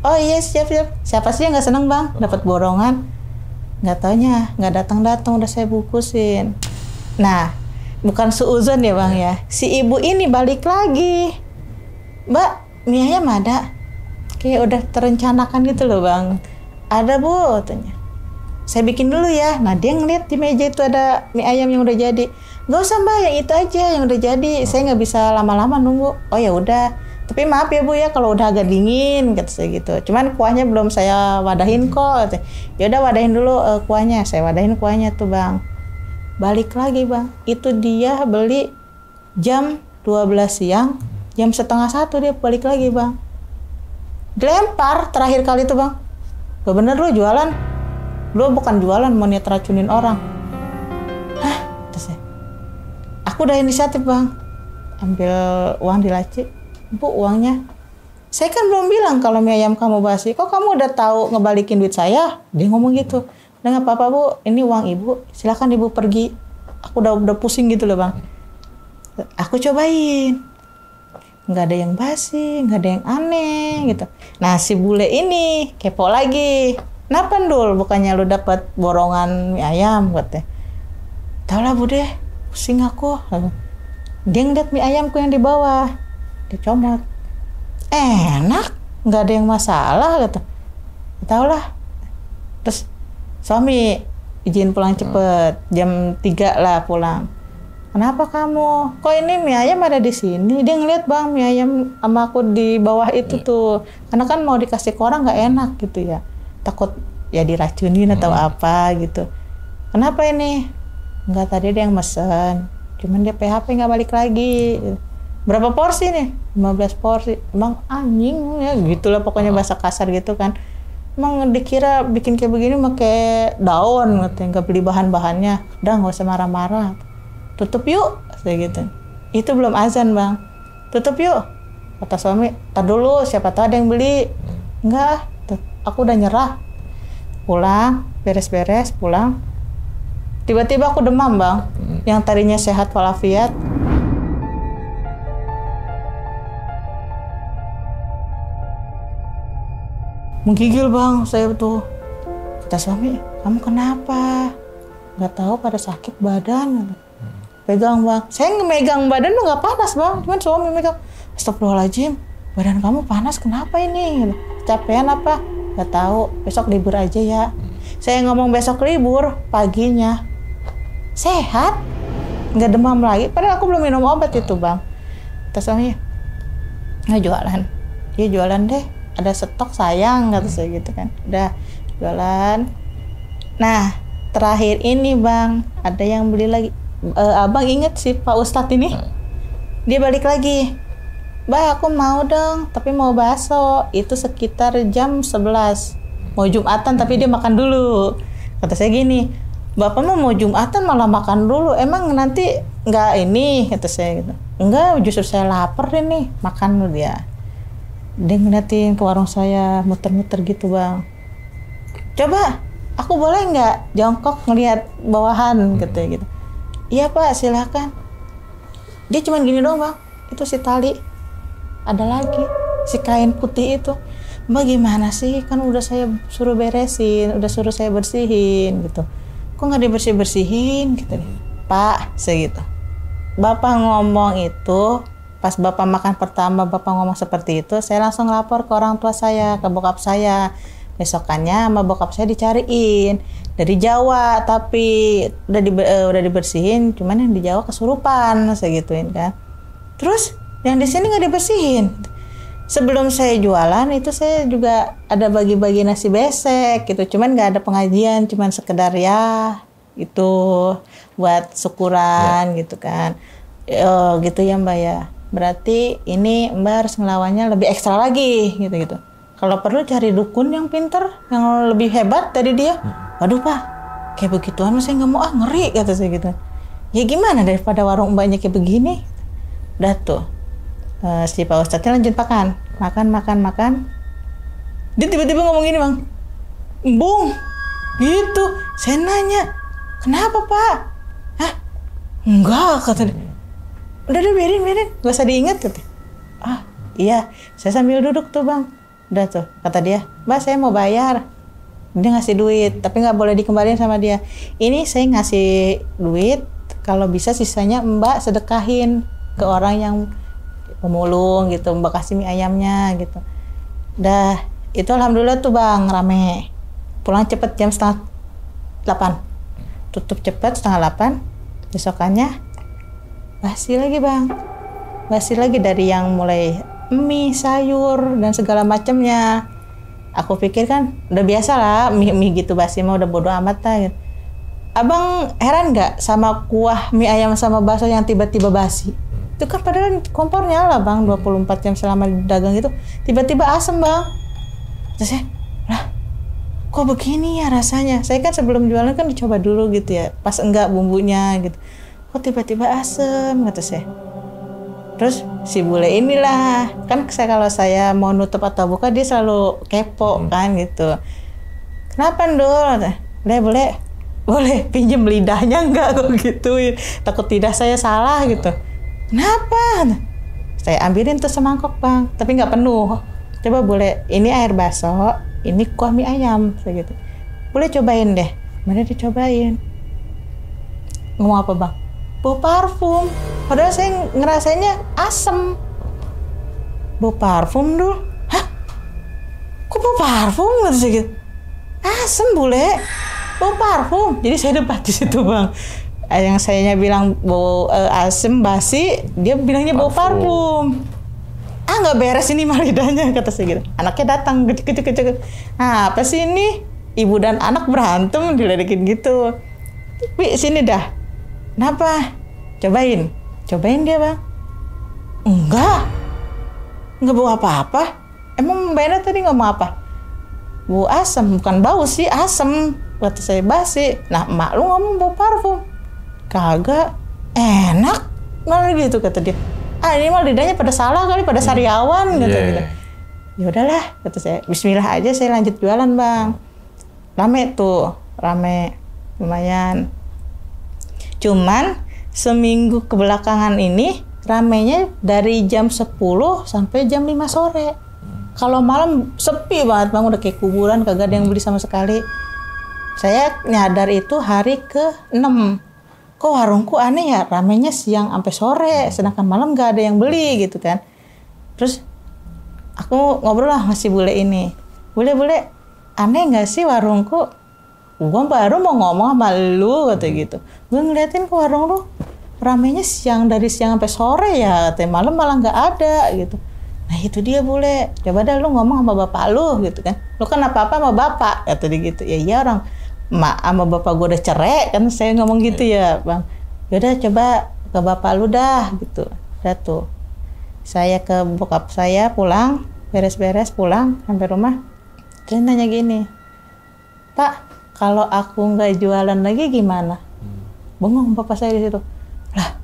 Oh iya siap. Siapa sih yang nggak seneng bang dapat borongan? Nggak taunya nggak datang udah saya bungkusin. Nah bukan suuzon ya bang ya, si ibu ini balik lagi. Mbak, mie ayam ada? Kayak udah terencanakan gitu loh bang. Ada bu, tanya. Saya bikin dulu ya. Nah dia ngeliat di meja itu ada mie ayam yang udah jadi. Gak usah mbak, yang itu aja yang udah jadi. Saya nggak bisa lama-lama nunggu. Oh ya udah. Tapi maaf ya bu ya kalau udah agak dingin, kata saya gitu. Cuman kuahnya belum saya wadahin kok. Ya udah wadahin dulu kuahnya. Saya wadahin kuahnya tuh bang. Balik lagi bang. Itu dia beli jam 12 siang. Jam 12:30 dia balik lagi bang. Dilempar terakhir kali itu bang. Gak bener lu jualan. Lu bukan jualan, mau niat racunin orang. Hah? Terus ya. Aku udah inisiatif bang. Ambil uang di laci. Bu uangnya. Saya kan belum bilang kalau mie ayam kamu basi. Kok kamu udah tahu ngebalikin duit saya? Dia ngomong gitu. Udah gak apa-apa bu. Ini uang ibu. Silakan ibu pergi. Aku udah pusing gitu loh bang. Aku cobain. Nggak ada yang basi, nggak ada yang aneh gitu. Nah si bule ini kepo lagi. Kenapa Ndul? Bukannya lu dapat borongan mie ayam katanya. Tahu lah bu deh, pusing aku. Dia ngeliat mie ayamku yang di bawah, dia comot. Enak, nggak ada yang masalah gitu. Tahu lah. Terus suami izin pulang cepet, jam 3 lah pulang. Kenapa kamu? Kok ini mie ayam ada di sini? Dia ngeliat bang mie ayam sama aku di bawah itu tuh. Karena kan mau dikasih ke orang nggak enak gitu ya. Takut ya diracunin atau apa gitu. Kenapa ini? Enggak, tadi dia yang mesen, cuman dia PHP nggak balik lagi. Berapa porsi nih? 15 porsi. Emang anjing ya gitulah pokoknya bahasa kasar gitu kan. Emang dikira bikin kayak begini pakai daun katanya, nggak beli bahan-bahannya. Udah nggak usah marah-marah. Tutup yuk, kayak gitu. Itu belum azan bang. Tutup yuk. Kata suami, tar dulu siapa tahu ada yang beli. Enggak, aku udah nyerah. Pulang, beres-beres, pulang. Tiba-tiba aku demam bang. Yang tadinya sehat walafiat. Menggigil bang, saya tuh. Kata suami, kamu kenapa? Nggak tahu, pada sakit badan. Pegang bang, saya megang badan tuh nggak panas bang, cuman suami megang. Astagfirullahaladzim, badan kamu panas kenapa ini? Capean apa? Nggak tahu, besok libur aja ya. Saya ngomong besok libur, paginya sehat, nggak demam lagi. Padahal aku belum minum obat itu bang. Terus suami, nggak jualan, dia jualan deh. Ada stok sayang kata saya gitu kan. Udah jualan. Nah terakhir ini bang, ada yang beli lagi. Abang inget sih Pak Ustadz ini, dia balik lagi. Bah aku mau dong, tapi mau bakso. Itu sekitar jam 11. Mau Jumatan tapi dia makan dulu. Kata saya gini, Bapak mau Jumatan malah makan dulu. Emang nanti nggak ini? Kata saya gitu. Enggak, justru saya lapar ini. Makan dulu dia. Dia ngeliatin ke warung saya, muter-muter gitu bang. Coba, aku boleh nggak jongkok ngeliat bawahan gitu. Iya pak, silakan. Dia cuma gini doang bang, itu si tali. Ada lagi, si kain putih itu. Mbak gimana sih, kan udah saya suruh beresin, udah suruh saya bersihin gitu. Kok nggak dibersih-bersihin gitu. Pak, saya gitu. Bapak ngomong itu, pas Bapak makan pertama Bapak ngomong seperti itu, saya langsung lapor ke orang tua saya, ke bokap saya. Besokannya sama bokap saya dicariin dari Jawa, tapi udah dibersihin, cuman yang di Jawa kesurupan, saya gituin kan. Terus yang di sini nggak dibersihin. Sebelum saya jualan itu saya juga ada bagi-bagi nasi besek gitu, cuman nggak ada pengajian, cuman sekedar ya itu buat syukuran gitu kan. Gitu ya Mbak ya. Berarti ini Mbak harus ngelawannya lebih ekstra lagi gitu. Kalau perlu cari dukun yang pinter, yang lebih hebat dari dia. Waduh pak, kayak begituan saya nggak mau, ngeri kata saya gitu. Ya gimana daripada warung mbaknya kayak begini. Udah tuh, si Pak Ustadznya lanjut makan. Dia tiba-tiba ngomong gini bang, Bung, gitu. Saya nanya, kenapa pak? Hah? Enggak kata dia. Udah biarin, gak usah diingat kata. Ah iya, saya sambil duduk tuh bang. Udah tuh, kata dia, Mbak saya mau bayar. Dia ngasih duit, tapi nggak boleh dikembaliin sama dia. Ini saya ngasih duit, kalau bisa sisanya Mbak sedekahin ke orang yang pemulung gitu, Mbak kasih mie ayamnya gitu. Dah, itu alhamdulillah tuh bang, rame. Pulang cepet jam 7:30. Tutup cepet 7:30. Besokannya basi lagi bang. Basi lagi dari yang mulai mie, sayur, dan segala macamnya. Aku pikir kan udah biasa lah mie gitu basi mah udah bodo amat lah gitu. Abang heran nggak sama kuah mie ayam sama bakso yang tiba-tiba basi? Itu kan padahal kompor nyala bang 24 jam selama dagang itu, tiba-tiba asem bang. Terus saya, lah kok begini ya rasanya? Saya kan sebelum jualan kan dicoba dulu gitu ya, pas enggak bumbunya gitu. Kok tiba-tiba asem kata saya. Terus si bule inilah, kan kalau saya mau nutup atau buka dia selalu kepo kan gitu. Kenapa Ndul? Boleh pinjem lidahnya enggak kok gituin. Takut tidak saya salah gitu. Kenapa? Saya ambilin tuh semangkok bang, tapi nggak penuh. Coba boleh, ini air bakso, ini kuah mie ayam, kayak gitu. Boleh cobain deh. Mana dicobain? Ngomong apa bang? Bau parfum. Padahal saya ngerasainnya asem. Bau parfum dulu. Hah? Kok bau parfum? Gitu. Asem bule. Bau parfum. Jadi saya debat di situ bang. Yang sayanya bilang bau asem basi, dia bilangnya bau parfum. Nggak beres ini mah lidahnya kata saya gitu. Anaknya datang kecil. Nah apa sih ini? ibu dan anak berantem diledekin gitu. Tapi sini dah. Kenapa? Cobain dia bang. Enggak bau apa-apa. Emang Mbak Ena tadi ngomong apa? Bau asam, bukan bau sih, asam. Kata saya basi. Nah emak lu ngomong bau parfum. Kagak, enak. Malah gitu kata dia. Ini mah lidahnya pada salah kali, pada sariawan kata gitu. Ya udahlah kata saya. Bismillah aja saya lanjut jualan bang. Rame lumayan. Cuman seminggu kebelakangan ini ramenya dari jam 10 sampai jam 5 sore. Kalau malam sepi banget bang, udah kayak kuburan, kagak ada yang beli sama sekali. Saya nyadar itu hari ke-6. Kok warungku aneh ya, ramenya siang sampai sore, sedangkan malam gak ada yang beli gitu kan. Terus aku ngobrol lah masih bule ini. Bule, aneh gak sih warungku? Gua baru mau ngomong sama lu kata gitu. Gue ngeliatin ke warung lu ramenya dari siang sampai sore ya, katanya malam malah nggak ada gitu. Nah itu dia bule, coba dah lu ngomong sama bapak lu gitu kan. Lu kan apa-apa sama bapak, kata dia gitu. Ya iya orang mak sama bapak gue udah cerai kan, saya ngomong gitu ya bang. Yaudah coba ke bapak lu dah gitu. Udah tuh. Saya ke bokap saya pulang, beres-beres pulang sampai rumah. Dia nanya gini, Pak, kalau aku nggak jualan lagi gimana? Bengong bapak saya di situ. Lah,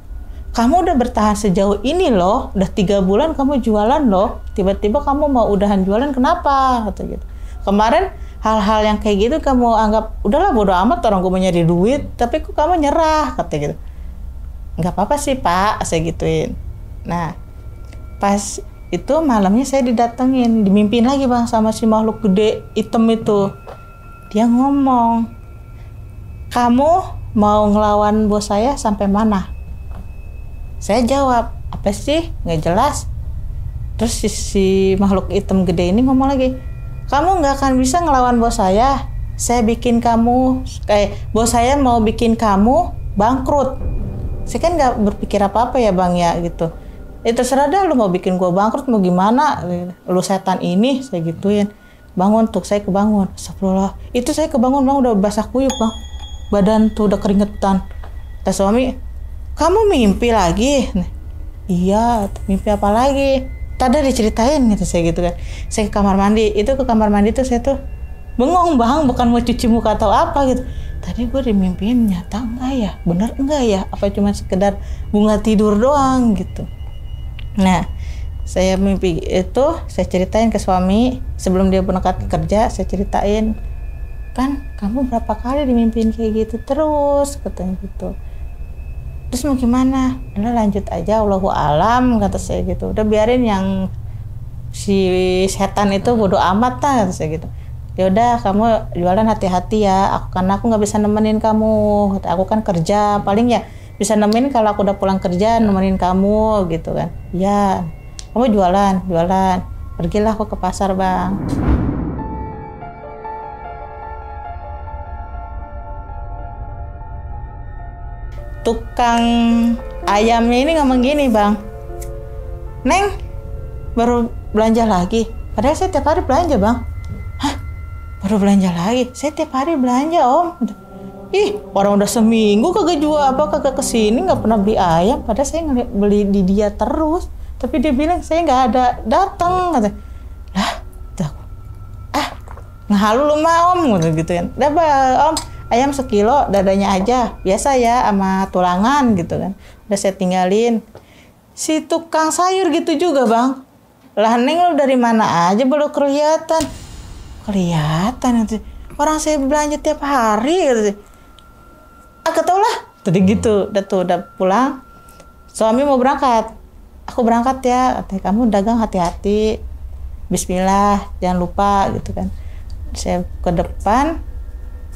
kamu udah bertahan sejauh ini loh, udah 3 bulan kamu jualan loh, tiba-tiba kamu mau udahan jualan kenapa? Kata gitu. Kemarin hal-hal yang kayak gitu kamu anggap udahlah bodo amat, orang gue mau nyari duit, tapi kok kamu nyerah? Kata gitu. Nggak apa-apa sih Pak, saya gituin. Nah, pas itu malamnya saya didatengin, dimimpin lagi bang sama si makhluk gede hitam itu. Dia ngomong, kamu mau ngelawan bos saya sampai mana? Saya jawab, apa sih? Nggak jelas. Terus si makhluk hitam gede ini ngomong lagi, kamu nggak akan bisa ngelawan bos saya. Saya bikin kamu, bos saya mau bikin kamu bangkrut. Saya kan nggak berpikir apa-apa ya bang ya gitu. Terserah dah lu mau bikin gua bangkrut mau gimana. Lu setan ini, saya gituin. Bangun tuh, saya kebangun. Astagfirullah. Itu saya kebangun bang, udah basah kuyup bang. Badan tuh udah keringetan. Kata suami, kamu mimpi lagi? Iya, mimpi apa lagi? Tadi diceritain gitu saya gitu kan. Saya ke kamar mandi, itu ke kamar mandi tuh saya tuh bengong bang, bukan mau cuci muka atau apa gitu. Tadi gue dimimpiin nyata enggak ya? Bener enggak ya? Apa cuma sekedar bunga tidur doang gitu. Nah, saya mimpi itu saya ceritain ke suami sebelum dia berangkat kerja, saya ceritain. Kan kamu berapa kali dimimpiin kayak gitu terus, katanya gitu. Terus mau gimana? Udah lanjut aja, Allahu alam, kata saya gitu. Udah biarin yang si setan itu bodo amat lah, kata saya gitu. Ya udah kamu jualan hati-hati ya, karena aku nggak bisa nemenin kamu. Kata aku kan kerja, paling ya bisa nemenin kalau aku udah pulang kerja nemenin kamu gitu kan. Ya, kamu jualan. Pergilah aku ke pasar bang. Tukang ayamnya ini ngomong gini bang, Neng baru belanja lagi, padahal saya tiap hari belanja bang. Hah, baru belanja lagi? Saya tiap hari belanja om. Ih, orang udah seminggu kagak jual kagak kesini, nggak pernah beli ayam, padahal saya beli di dia terus, tapi dia bilang saya nggak ada datang. Kata, lah, ngahalu lu mah om, gitu kan. Udah om, ayam 1 kilo, dadanya aja, biasa ya sama tulangan gitu kan. Udah saya tinggalin. Si tukang sayur gitu juga bang. Lah Neng lu dari mana aja belum kelihatan? Kelihatan itu. Orang saya belanja tiap hari gitu. Agak tau lah. Tadi gitu, udah pulang. Suami mau berangkat. Aku berangkat ya. Katanya kamu dagang hati-hati. Bismillah, jangan lupa gitu kan. Saya ke depan.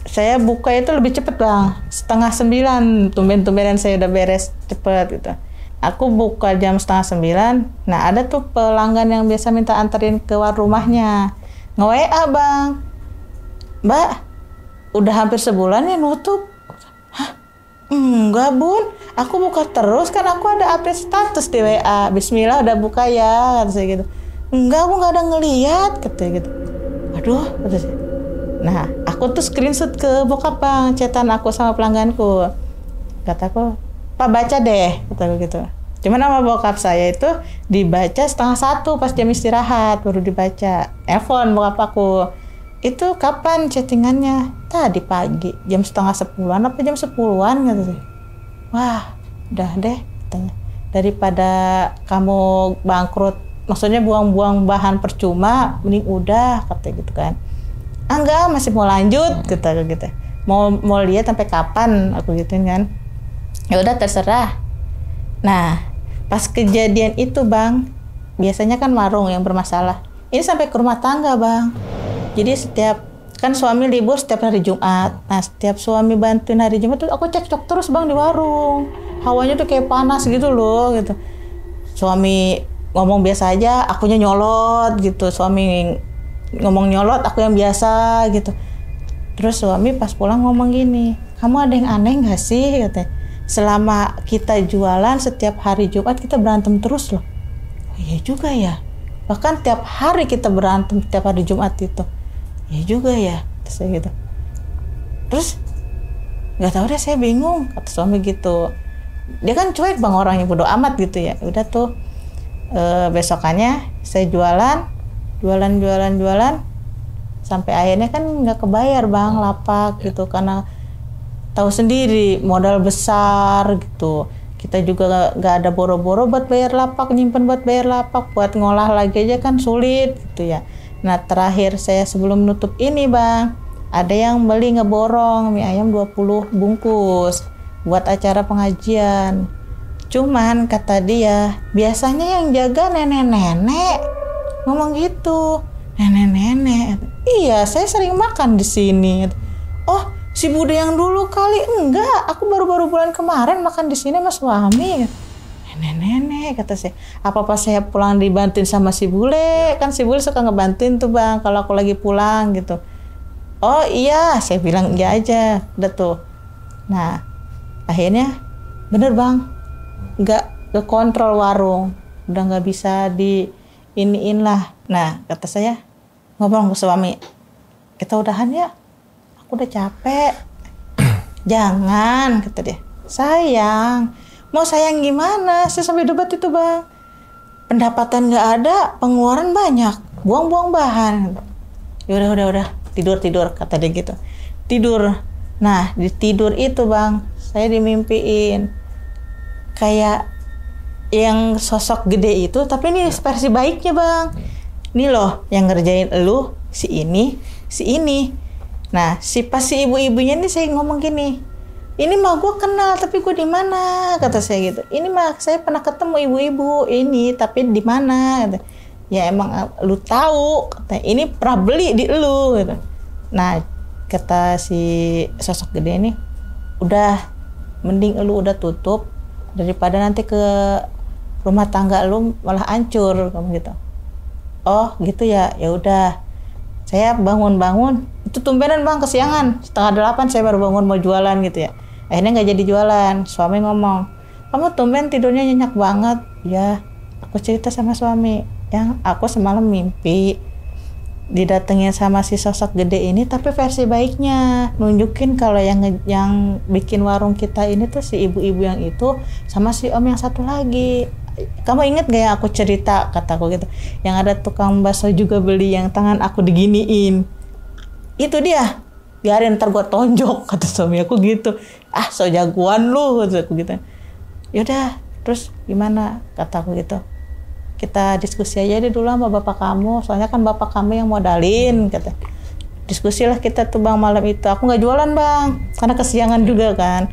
Saya buka itu lebih cepet bang, 8:30, tumben-tumbenan saya udah beres cepet gitu. Aku buka jam 8:30, nah ada tuh pelanggan yang biasa minta anterin ke rumahnya, nge-WA bang, Mbak, udah hampir sebulan ya nutup. Hah? Enggak bun, aku buka terus kan aku ada update status di WA, Bismillah udah buka ya, kata saya gitu. Enggak, aku nggak ada ngeliat, katanya gitu. Aduh, kata saya. Nah, aku tuh screenshot ke bokap bang, chatan aku sama pelangganku. Kataku, Pak baca deh, kataku gitu. Cuman nama bokap saya itu dibaca 12:30 pas jam istirahat, baru dibaca. Telepon bokap aku. Itu kapan chattingannya? Tadi pagi, jam 9:30 apa jam 10-an gitu. Wah, udah deh katanya. Daripada kamu bangkrut, maksudnya buang-buang bahan percuma, mending udah katanya gitu kan. Enggak, masih mau lanjut gitu. Mau lihat sampai kapan aku gituin kan. Ya udah terserah. Nah, pas kejadian itu bang, biasanya kan warung yang bermasalah. Ini sampai ke rumah tangga bang. Jadi kan suami libur setiap hari Jumat. Nah, setiap suami bantuin hari Jumat tuh aku cekcok terus bang di warung. Hawanya tuh kayak panas gitu loh gitu. Suami ngomong biasa aja, akunya nyolot gitu. Suami ngomong nyolot, aku yang biasa gitu. Terus suami pas pulang ngomong gini, kamu ada yang aneh nggak sih katanya. Selama kita jualan setiap hari Jumat kita berantem terus loh. Oh, iya juga ya. Bahkan tiap hari kita berantem tiap hari Jumat itu. Iya juga ya. Terus saya gitu. Terus nggak tahu deh, saya bingung kata suami gitu. Dia kan cuek bang orangnya, bodo amat gitu ya. Udah tuh besokannya saya jualan sampai akhirnya kan nggak kebayar bang lapak gitu karena tahu sendiri modal besar gitu. Kita juga nggak ada boro-boro buat bayar lapak, nyimpen buat bayar lapak, buat ngolah lagi aja kan sulit gitu ya. Nah terakhir saya sebelum nutup ini bang, ada yang beli ngeborong mie ayam 20 bungkus buat acara pengajian. Cuman kata dia, biasanya yang jaga nenek-nenek. Ngomong gitu, nenek-nenek. Iya, saya sering makan di sini. Oh, si Bude yang dulu kali. Enggak, aku baru-baru bulan kemarin makan di sini sama suami. Nenek-nenek kata saya. Apa pas saya pulang dibantuin sama si Bule? Kan si Bule suka ngebantuin tuh bang kalau aku lagi pulang gitu. Oh iya, saya bilang iya aja. Udah tuh. Nah, akhirnya bener bang, nggak kekontrol warung. Udah nggak bisa iniin lah. Nah kata saya ngomong ke suami, kita udahan ya, aku udah capek. Jangan kata dia, sayang. Mau sayang gimana? Saya sampai debat itu bang. Pendapatan nggak ada, pengeluaran banyak, buang-buang bahan. Ya udah tidur kata dia gitu. Tidur. Nah di tidur itu bang, saya dimimpiin kayak yang sosok gede itu, tapi ini versi baiknya bang. Ini loh yang ngerjain elu si ini. Nah si ibu-ibunya ini saya ngomong gini, ini mah gue kenal tapi gue di mana kata saya gitu. Ini mah saya pernah ketemu ibu-ibu ini tapi di mana? Ya emang lu tahu. Kata ini pernah beli di elu gitu. Nah kata si sosok gede ini, udah mending elu udah tutup daripada nanti ke rumah tangga lu malah hancur kamu gitu. Oh gitu ya, ya udah. Saya bangun itu tumbenan bang kesiangan 7:30 saya baru bangun mau jualan gitu ya. Akhirnya nggak jadi jualan. Suami ngomong, kamu tumben tidurnya nyenyak banget. Ya, aku cerita sama suami, yang aku semalam mimpi didatengin sama si sosok gede ini tapi versi baiknya, nunjukin kalau yang bikin warung kita ini tuh si ibu-ibu yang itu sama si om yang satu lagi. Kamu inget gak yang aku cerita, kataku gitu, yang ada tukang bakso juga beli yang tangan aku diginiin, itu dia. Biarin ntar gua tonjok kata suami aku gitu. Ah so jagoan lu kata aku gitu. Yaudah terus gimana kataku gitu, kita diskusi aja deh dulu sama bapak kamu, soalnya kan bapak kamu yang modalin kata. Diskusilah kita tuh bang malam itu. Aku nggak jualan bang karena kesiangan juga kan.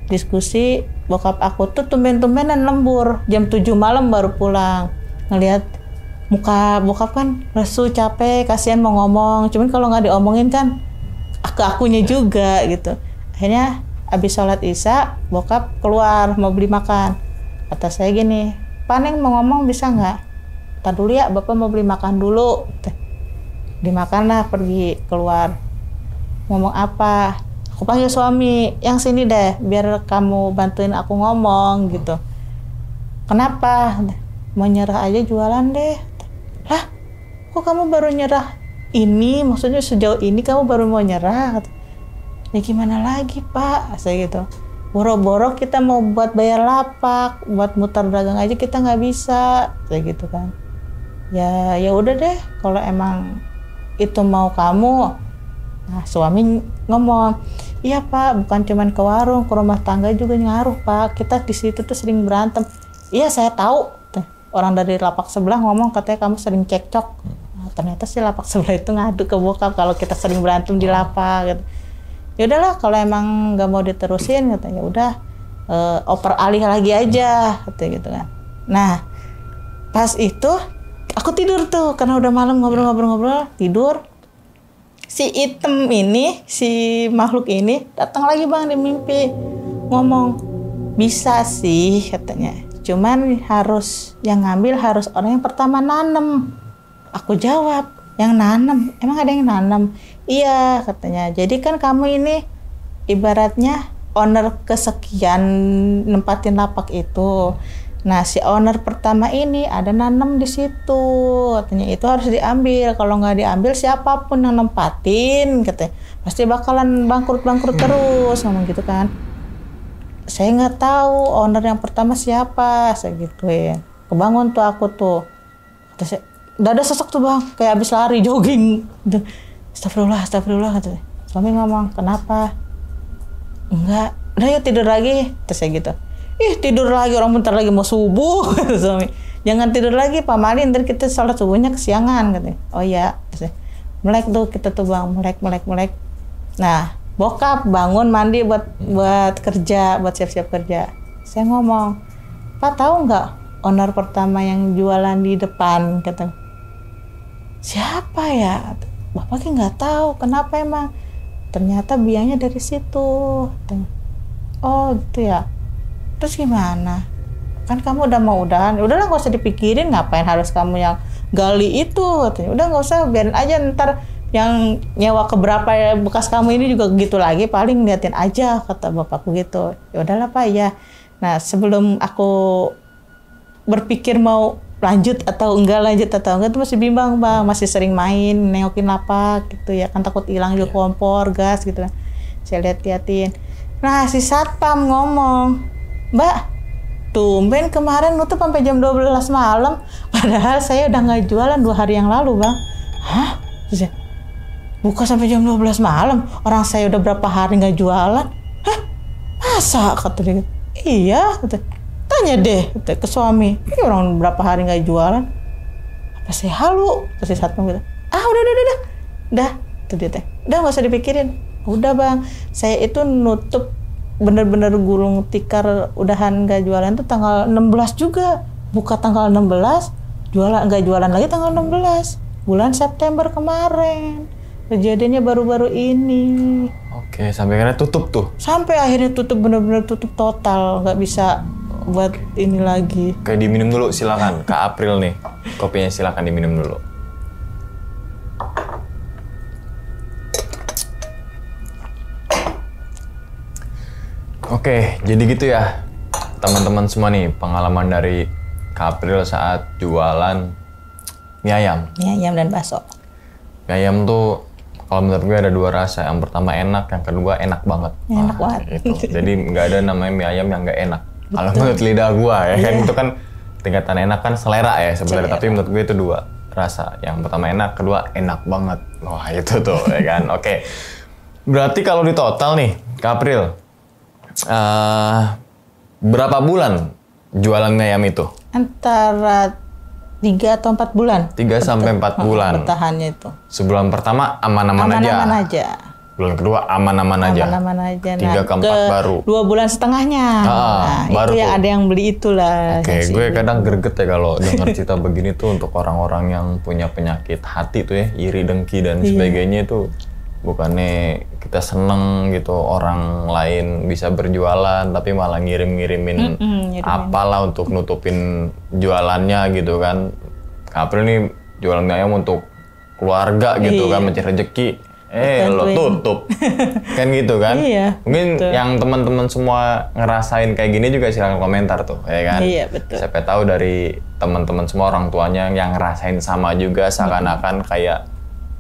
Diskusi, bokap aku tuh tumben-tumbenan lembur, jam 7 malam baru pulang. Ngelihat muka bokap kan lesu, capek, kasihan mau ngomong, cuman kalau nggak diomongin kan ke akunya juga gitu. Akhirnya abis sholat isya bokap keluar mau beli makan. Kata saya gini, Pak Neng mau ngomong bisa nggak? Ntar dulu ya, bapak mau beli makan dulu. Dimakan lah, pergi keluar. Ngomong apa? Aku panggil suami, yang sini deh, biar kamu bantuin aku ngomong gitu. Kenapa? Mau nyerah aja jualan deh. Lah, kok kamu baru nyerah ini, maksudnya sejauh ini kamu baru mau nyerah. Ya gimana lagi Pak, saya gitu. Boro-boro kita mau buat bayar lapak, buat muter dagang aja kita nggak bisa, saya gitu kan. Ya udah deh, kalau emang itu mau kamu. Nah suami ngomong, iya Pak, bukan cuman ke warung, ke rumah tangga juga ngaruh Pak. Kita di situ tuh sering berantem. Iya saya tahu. Orang dari lapak sebelah ngomong katanya kamu sering cekcok. Nah, ternyata si lapak sebelah itu ngadu ke bokap kalau kita sering berantem di lapak. Gitu. Ya udahlah kalau emang nggak mau diterusin katanya udah oper alih lagi aja katanya gitu kan. Nah pas itu aku tidur tuh karena udah malam ngobrol-ngobrol tidur. Si item ini, si makhluk ini datang lagi Bang di mimpi ngomong bisa sih katanya. Cuman harus yang ngambil harus orang yang pertama nanem. Aku jawab, yang nanam? Emang ada yang nanam? Iya katanya. Jadi kan kamu ini ibaratnya owner kesekian nempatin lapak itu. Nah si owner pertama ini ada nanam di situ. Katanya itu harus diambil. Kalau nggak diambil siapapun yang nempatin katanya pasti bakalan bangkrut terus ngomong gitu kan. Saya nggak tahu owner yang pertama siapa, saya gituin. Kebangun tuh aku tuh. Terus dada sesek tuh Bang, kayak habis lari jogging. Astagfirullah katanya. Suami ngomong, kenapa? Enggak, udah yuk tidur lagi. Terus saya gitu. Ih tidur lagi, orang bentar lagi mau subuh. Suami, jangan tidur lagi Pak Mali, ntar kita sholat subuhnya kesiangan katanya. Oh iya, terus melek tuh kita tuh Bang, melek. Nah, bokap bangun mandi buat kerja, buat siap-siap kerja. Saya ngomong, Pak tahu nggak owner pertama yang jualan di depan? Kata, siapa ya? Bapak nggak tahu. Kenapa emang? Ternyata biangnya dari situ. Oh gitu ya. Terus gimana? Kan kamu udah mau udahan. Udahlah nggak usah dipikirin. Ngapain harus kamu yang gali itu? Katanya. Udah nggak usah, biarin aja ntar. Yang nyewa keberapa ya bekas kamu ini juga gitu lagi, paling liatin aja kata bapakku gitu. Ya udahlah Pak ya. Nah sebelum aku berpikir mau lanjut atau enggak itu masih bimbang Bang, masih sering main nengokin lapak gitu ya kan, takut hilang juga kompor gas gitu kan. Saya liatin. Nah si satpam ngomong, Mbak tumben kemarin nutup sampai jam 12 malam, padahal saya udah nggak jualan 2 hari yang lalu Bang. Hah? Buka sampai jam 12 malam, orang saya udah berapa hari nggak jualan. Hah? Masa? Kata dia. Iya, kata. Tanya deh kata, ke suami. Ini orang berapa hari nggak jualan. Apa saya halu? Terus si satpam gitu. Udah. Tuh dia teh. Udah nggak usah dipikirin. Udah Bang, saya itu nutup bener-bener gulung tikar udahan nggak jualan tuh tanggal 16 juga. Buka tanggal 16, nggak jualan lagi tanggal 16. Bulan September kemarin. Kejadiannya baru-baru ini. Oke, sampai akhirnya tutup tuh? Sampai akhirnya tutup, bener-bener tutup total. Nggak bisa buat ini lagi. Kayak diminum dulu, silakan. Kak April nih, kopinya silakan diminum dulu. Oke, jadi gitu ya. Teman-teman semua nih, pengalaman dari Kak April saat jualan mie ayam. Mie ayam dan bakso. Mie ayam tuh kalau menurut gue ada 2 rasa. Yang pertama enak, yang kedua enak banget. Enak banget. Gitu. Jadi nggak ada namanya mie ayam yang nggak enak. Kalau menurut lidah gue ya kan, itu kan tingkatan enak kan selera ya sebenarnya. Tapi menurut gue itu 2 rasa. Yang pertama enak, kedua enak banget. Wah itu tuh ya kan. Oke. Berarti kalau di total nih, Kak April, berapa bulan jualan mie ayam itu? Antara 3 atau 4 bulan. 3 sampai 4 bulan. Bertahannya itu. Sebulan pertama aman-aman aja. Aman-aman aja. Bulan kedua aman-aman aja. Aman-aman aja. 3 ke 4 baru. 2 bulan setengahnya. Nah, baru itu ya ada yang beli itulah. Oke, gue kadang greget ya kalau dengar cerita begini tuh untuk orang-orang yang punya penyakit hati tuh ya, iri, dengki dan sebagainya itu. Bukannya kita seneng gitu orang lain bisa berjualan tapi malah ngirim-ngirimin apalah untuk nutupin jualannya gitu kan. April nih jualan mie ayam untuk keluarga gitu kan, mencari rezeki. Lo tutup. Kan gitu kan. Mungkin betul. Yang teman-teman semua ngerasain kayak gini juga silakan komentar tuh ya kan. Iya betul. Siapa tahu dari teman-teman semua orang tuanya yang ngerasain sama juga seakan-akan kayak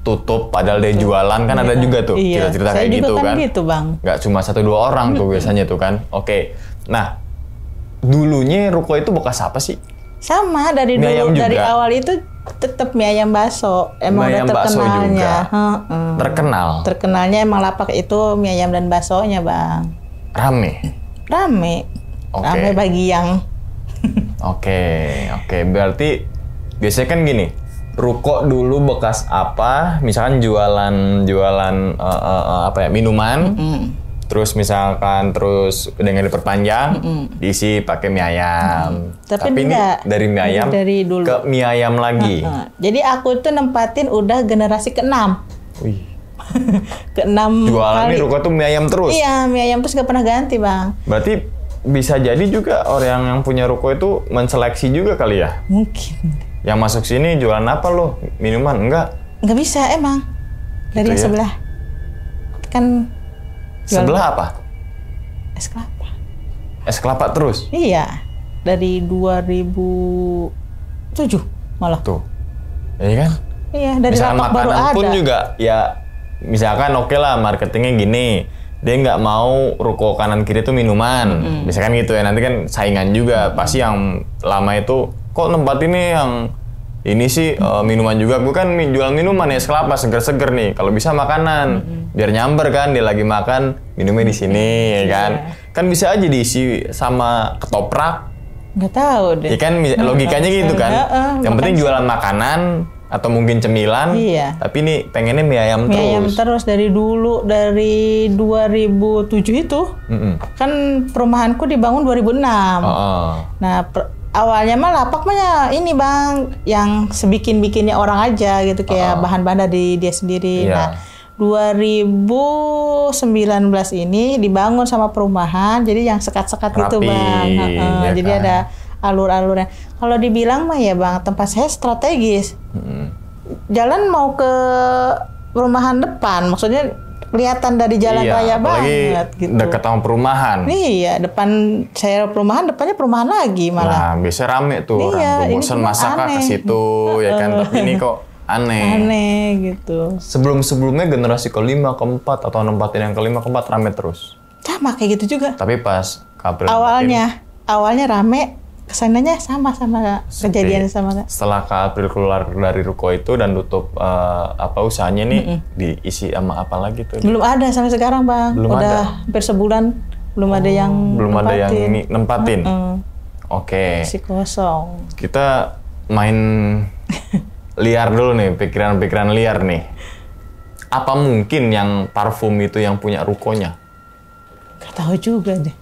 tutup padahal dia jualan kan ada juga tuh cerita-cerita kayak gitu kan. Gitu, Bang. Nggak cuma 1-2 orang tuh biasanya tuh kan. Oke. Nah, dulunya ruko itu bekas apa sih? Sama dari dulu, dari awal itu tetap mie ayam bakso. Emang udah terkenalnya. Terkenalnya emang lapak itu mie ayam dan baksonya, Bang. Rame. Rame bagi yang. Oke. Berarti biasanya kan gini, ruko dulu bekas apa? Misalkan jualan minuman. Terus misalkan dengan diperpanjang, diisi pakai mie ayam. Tapi ini dari mie ayam dari dulu. Ke mie ayam lagi. Jadi aku tuh nempatin udah generasi ke-6. Wih. Ke-6 jualan ruko tuh mie ayam terus? Iya, mie ayam terus gak pernah ganti, Bang. Berarti bisa jadi juga orang yang punya ruko itu menseleksi juga kali ya? Mungkin. Yang masuk sini jualan apa lo? Minuman? Enggak? Nggak bisa emang. Dari yang sebelah. Kan sebelah apa? Es kelapa. Es kelapa terus? Iya. Dari 2007 malah. Tuh. Iya kan? Iya, dari misalkan lapak baru ada. Makanan pun juga ya misalkan oke lah marketingnya gini. Dia nggak mau ruko kanan kiri itu minuman. Misalkan gitu ya. Nanti kan saingan juga. Pasti yang lama itu kok tempat ini yang ini sih minuman juga. Gue kan jual minuman ya, es kelapa seger-seger nih. Kalau bisa makanan, biar nyamber kan. Dia lagi makan, minumnya di sini, ya kan. Kan bisa aja diisi sama ketoprak. Nggak tahu deh. Ya kan logikanya gitu kan. Yang penting jualan makanan atau mungkin cemilan. Iya. Tapi ini pengennya mie ayam terus. Mie ayam terus dari dulu, dari 2007 itu. Kan perumahanku dibangun 2006. Nah, awalnya mah lapak mah ini, Bang, yang sebikin-bikinnya orang aja gitu, kayak bahan-bahan dari dia sendiri. Nah, 2019 ini dibangun sama perumahan, jadi yang sekat-sekat gitu, Bang. Ya jadi kan? Ada alur-alurnya. Kalau dibilang mah ya, Bang, tempat saya strategis. Jalan mau ke perumahan depan, maksudnya kelihatan dari jalan raya banget gitu. Dekat sama perumahan. Iya, depan saya perumahan, depannya perumahan lagi malah. Nah, biasa rame tuh orang bosan masak ke situ ya kan. Tapi ini kok aneh gitu. Sebelumnya generasi ke-5, ke-4 atau nempatin yang ke-5, ke-4 rame terus. Sama kayak gitu juga. Tapi pas April awalnya rame, kesananya sama kejadian sama. Setelah Kak April keluar dari ruko itu dan tutup usahanya nih, diisi sama apa lagi tuh? Belum ada sampai sekarang, Bang. Udah hampir sebulan belum ada yang nempatin. Oke. Masih kosong. Kita main liar dulu nih, pikiran-pikiran liar nih. Apa mungkin yang parfum itu yang punya rukonya? Gak tahu juga deh.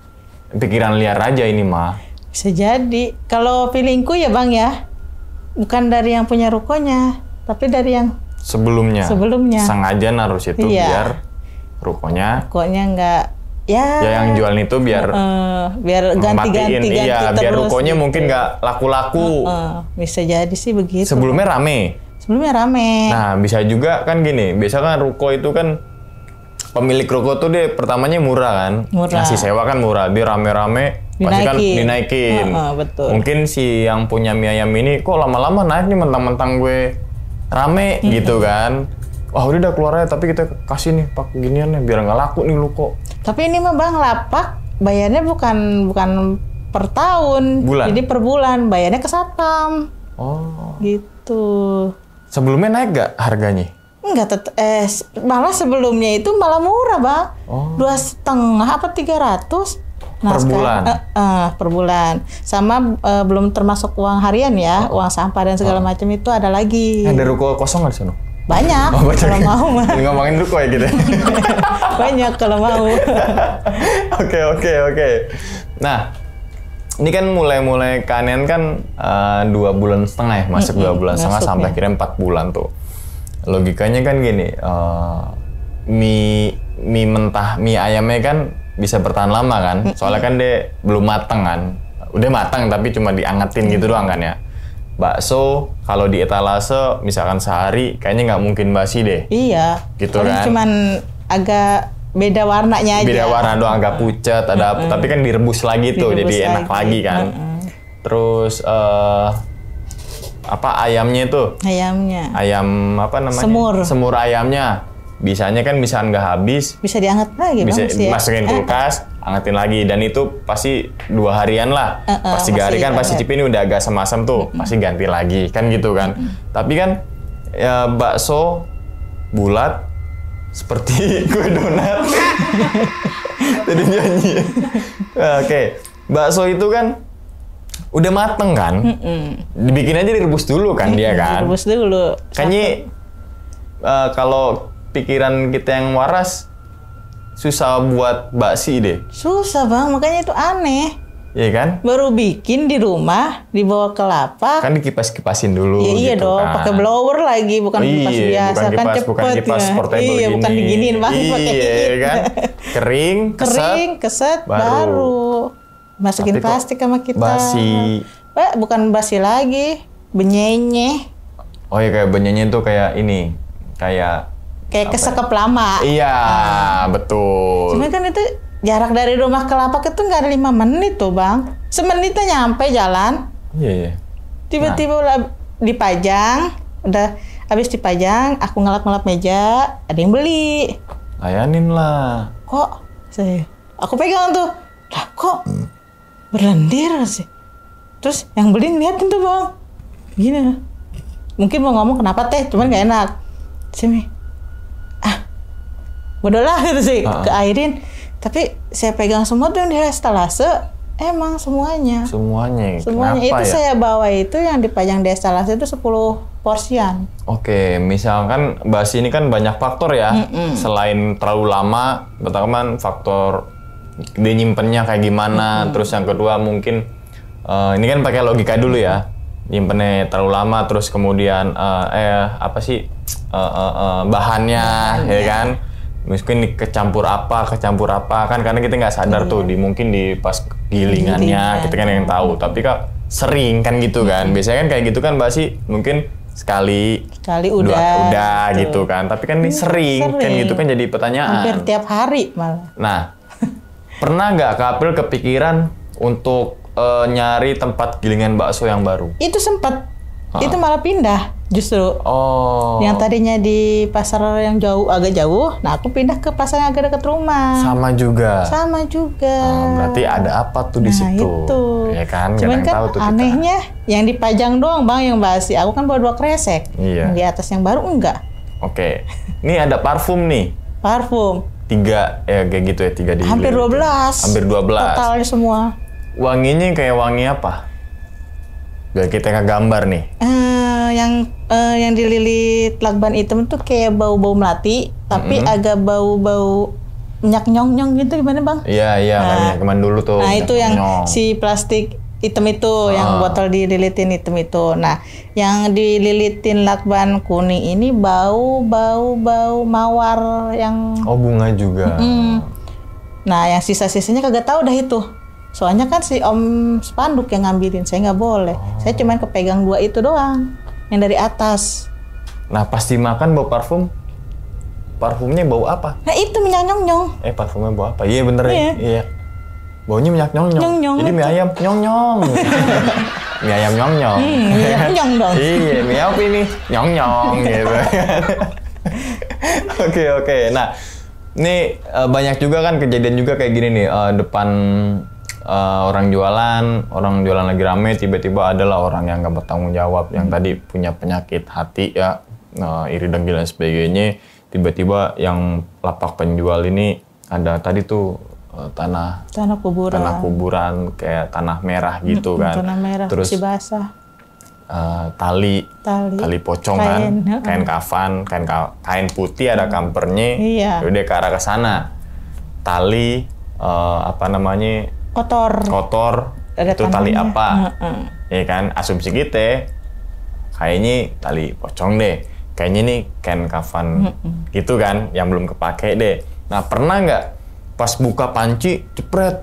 Pikiran liar aja ini mah. Bisa jadi. Kalau feelingku ya, Bang, ya, bukan dari yang punya rukonya, tapi dari yang sebelumnya. Sengaja naruh situ biar rukonya nggak ya yang jualan itu biar ganti-ganti terus. Biar rukonya mungkin nggak laku-laku. Bisa jadi sih begitu. Sebelumnya rame. Nah, bisa juga kan gini. Biasa kan ruko itu kan pemilik ruko tuh dia pertamanya murah kan. Ngasih sewa kan murah. Dia rame-rame pasti kan dinaikin. Betul. Mungkin si yang punya mie ayam ini kok lama-lama naik nih, mentang-mentang gue rame gitu kan. Wah, udah keluar aja, tapi kita kasih nih pak ginian nih biar nggak laku nih lu kok. Tapi ini mah, Bang, lapak bayarnya bukan per tahun. Jadi per bulan, bayarnya ke satpam. Oh. Gitu. Sebelumnya naik nggak harganya? Enggak, malah sebelumnya itu malah murah, Bang. 2,5 apa 300. Per bulan? Per bulan. Sama belum termasuk uang harian ya, uang sampah dan segala macam itu ada lagi. Ada ruko kosong nggak di sana? Banyak, kalau mau mah. Ngomongin ruko ya gitu? Banyak kalau mau. Oke. Nah, ini kan mulai kalian kan 2,5 bulan ya, masuk 2,5 bulan sampai akhirnya 4 bulan tuh. Logikanya kan gini, mie mentah, mie ayamnya kan bisa bertahan lama kan, soalnya kan dia belum matang kan, udah matang tapi cuma diangetin gitu doang kan ya. Bakso kalau di etalase misalkan sehari kayaknya nggak mungkin basi deh. Iya. Gitu kan. Cuman agak beda warnanya aja. Beda warna doang, agak pucat, ada apa, tapi kan direbus lagi tuh, jadi enak lagi kan. Terus apa ayamnya itu? Ayamnya. Ayam apa namanya? Semur Ayamnya. Bisanya kan bisa nggak habis. Bisa dianget lagi Bang. Bisa masukin kulkas, angetin lagi. Dan itu pasti 2 harian lah. Pasti 3 hari kan, pasti cip ini udah agak asam-asam tuh. Pasti ganti lagi, kan gitu kan. Tapi kan ya, bakso bulat seperti kue donat. Jadi nyanyi. Oke. Bakso itu kan udah mateng kan? Dibikin aja direbus dulu kan dia kan? Direbus dulu. Kayaknya kalau pikiran kita yang waras susah buat baksi deh. Susah Bang, makanya itu aneh. Iya kan? Baru bikin di rumah, dibawa ke lapak. Kan dikipas-kipasin dulu. Ya, iya gitu dong, kan. pakai blower lagi, bukan kipas biasa kan cepet. Bukan kipas ya. portable Iya, gini. bukan diginiin Bang. Iya kan? Kering, keset, baru. Masukin Tapi plastik sama kita. Basi. Bukan basi lagi, benyenye. Oh iya, kayak benyenye itu kayak ini, kayak kesekep lama. Iya, betul. Cuma kan itu jarak dari rumah ke lapak itu nggak ada 5 menit tuh Bang. Semenitnya nyampe jalan. Iya. Tiba-tiba dipajang, udah habis dipajang, aku ngelap-ngelap meja, ada yang beli. Layanin lah. Kok? Aku pegang tuh, lah kok berlendir sih. Terus yang beli ngeliatin tuh Bang, gini. Mungkin mau ngomong kenapa teh, cuman gak enak. Sini. Bodoh lah gitu sih, keairin. Tapi saya pegang semua tuh yang di estalase, emang semuanya. Semuanya. Semuanya. Kenapa itu ya? saya bawa itu yang dipajang di estalase itu 10 porsian. Oke, misalkan basi ini kan banyak faktor ya. Selain terlalu lama, pertama faktor dia nyimpennya kayak gimana. Terus yang kedua mungkin ini kan pakai logika dulu ya. Nyimpennya terlalu lama, terus kemudian bahannya ya kan. Mungkin kecampur apa kan karena kita nggak sadar tuh mungkin di pas gilingannya kita kan yang tahu, tapi kak sering kan gitu kan. Biasanya kan kayak gitu kan basi mungkin sekali udah gitu kan, tapi kan ini sering kan gitu kan, jadi pertanyaan hampir tiap hari malah. Nah, pernah nggak Kak April kepikiran untuk nyari tempat gilingan bakso yang baru? Itu sempat. Itu malah pindah justru. Oh. Yang tadinya di pasar yang agak jauh, nah aku pindah ke pasar yang agak dekat rumah. Sama juga. Berarti ada apa tuh di situ? Itu. Ya kan, cuman kan tahu tuh anehnya kita. Yang dipajang doang Bang yang basi. Aku kan bawa 2 kresek. Iya. Di atas yang baru enggak. Oke. Ini ada parfum nih. Parfum. 3 ya kayak gitu ya, 3 di. Hampir 12. Hampir 12. Totalnya semua. Wanginya kayak wangi apa? Biar kita ngegambar nih. Yang dililit lakban hitam tuh kayak bau-bau melati, tapi agak bau-bau minyak nyong-nyong gitu, gimana Bang? Iya, kayak minyak keman dulu tuh. Nah itu yang si plastik hitam itu, yang botol dililitin hitam itu. Nah yang dililitin lakban kuning ini bau mawar yang. Oh, bunga juga. Nah yang sisa-sisanya kagak tahu dah itu. Soalnya kan si Om Spanduk yang ngambilin, saya nggak boleh. Saya cuma kepegang 2 itu doang, yang dari atas. Nah pas dimakan bau parfum, parfumnya bau apa? Nah itu minyak nyong-nyong. Parfumnya bau apa? Iya bener ya. Iya. Baunya minyak nyong-nyong. Jadi mie ayam nyong-nyong. Mie ayam nyong-nyong. Minyak nyong dong. Iya, mie apa ini? Nyong-nyong gitu. Oke. Nah, ini banyak juga kan kejadian juga kayak gini nih, depan orang jualan lagi rame, tiba-tiba adalah orang yang nggak bertanggung jawab, yang tadi punya penyakit hati ya, iri dengki dan sebagainya. Tiba-tiba yang lapak penjual ini ada tadi tuh tanah kuburan kayak tanah merah gitu kan. Tanah merah, terus masih basah. Tali pocong kain kafan, kain putih ada kampernya. Iya. Udah ke arah ke sana. Tali kotor ada itu tali tanahnya. apa? Ya kan, asumsi kita kayaknya tali pocong deh. Kayaknya nih kain kafan gitu kan, yang belum kepake deh. Nah, pernah nggak pas buka panci, jepret,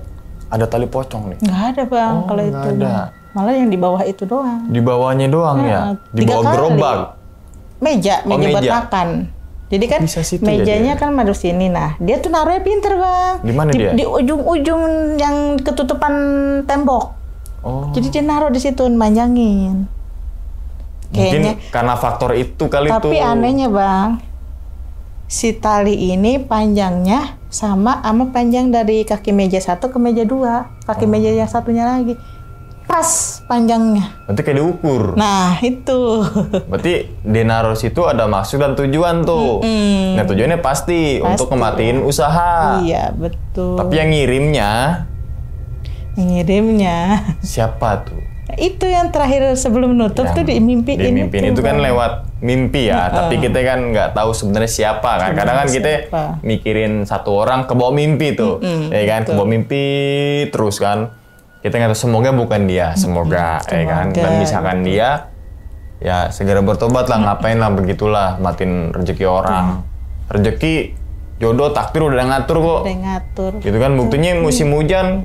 ada tali pocong nih? Nggak ada Bang, kalau itu. Ada. Malah yang di bawah itu doang. Di bawahnya doang ya? Di bawah gerobak? Meja buat makan. Jadi kan mejanya kan madu sini. Nah, dia tuh naruhnya pinter Bang. Di mana dia? Di ujung-ujung yang ketutupan tembok. Oh. Jadi dia naruh di situ, manjangin. Kayaknya. Mungkin karena faktor itu kali tuh. Tapi anehnya Bang, si tali ini panjangnya sama panjang dari kaki meja 1 ke meja 2. Kaki meja yang satunya lagi. Pas panjangnya. Berarti kayak diukur. Nah, itu. Berarti dia naruh situ ada maksud dan tujuan tuh. Nah, tujuannya pasti untuk ngematiin usaha. Iya, betul. Tapi yang ngirimnya siapa tuh? Itu yang terakhir sebelum nutup tuh dimimpiin. Dimimpiin itu kan lewat mimpi ya, tapi kita kan nggak tahu sebenarnya siapa kan. Kadang kan kita mikirin satu orang ke bawah mimpi tuh, ya kan, ke bawah mimpi terus kan. Kita nggak tahu, semoga bukan dia, semoga, ya kan. Dan misalkan dia, ya segera bertobat lah, ngapain lah begitulah, matiin rezeki orang. Rezeki, jodoh, takdir udah ngatur kok. Udah ngatur. Gitu kan, buktinya musim hujan,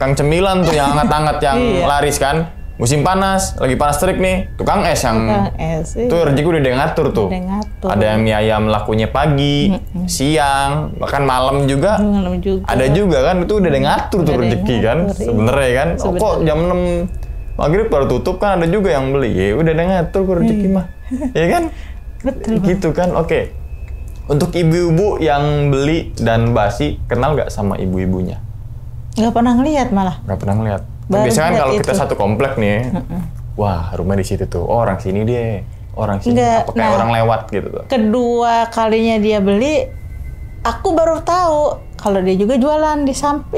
Kang Cemilan tuh yang hangat-hangat yang laris kan. Musim panas, lagi panas terik nih, tukang es yang itu rezeki udah dia ngatur tuh. Ada yang mie ayam lakunya pagi, siang, bahkan malam juga. Ada juga kan, itu udah dia ngatur tuh rezeki kan, sebenarnya kan. Oh, kok jam 6 maghrib baru tutup kan ada juga yang beli, ya udah dia ngatur kok rezeki mah, ya kan? Betul. Gitu kan, oke. Untuk ibu-ibu yang beli dan basi, kenal nggak sama ibu-ibunya? Nggak pernah ngeliat malah. Nggak pernah ngeliat. Biasanya kan kalau kita satu komplek nih, wah rumah di situ tuh, orang sini dia, orang sini, apa kayak orang lewat gitu tuh. Kedua kalinya dia beli, aku baru tahu kalau dia juga jualan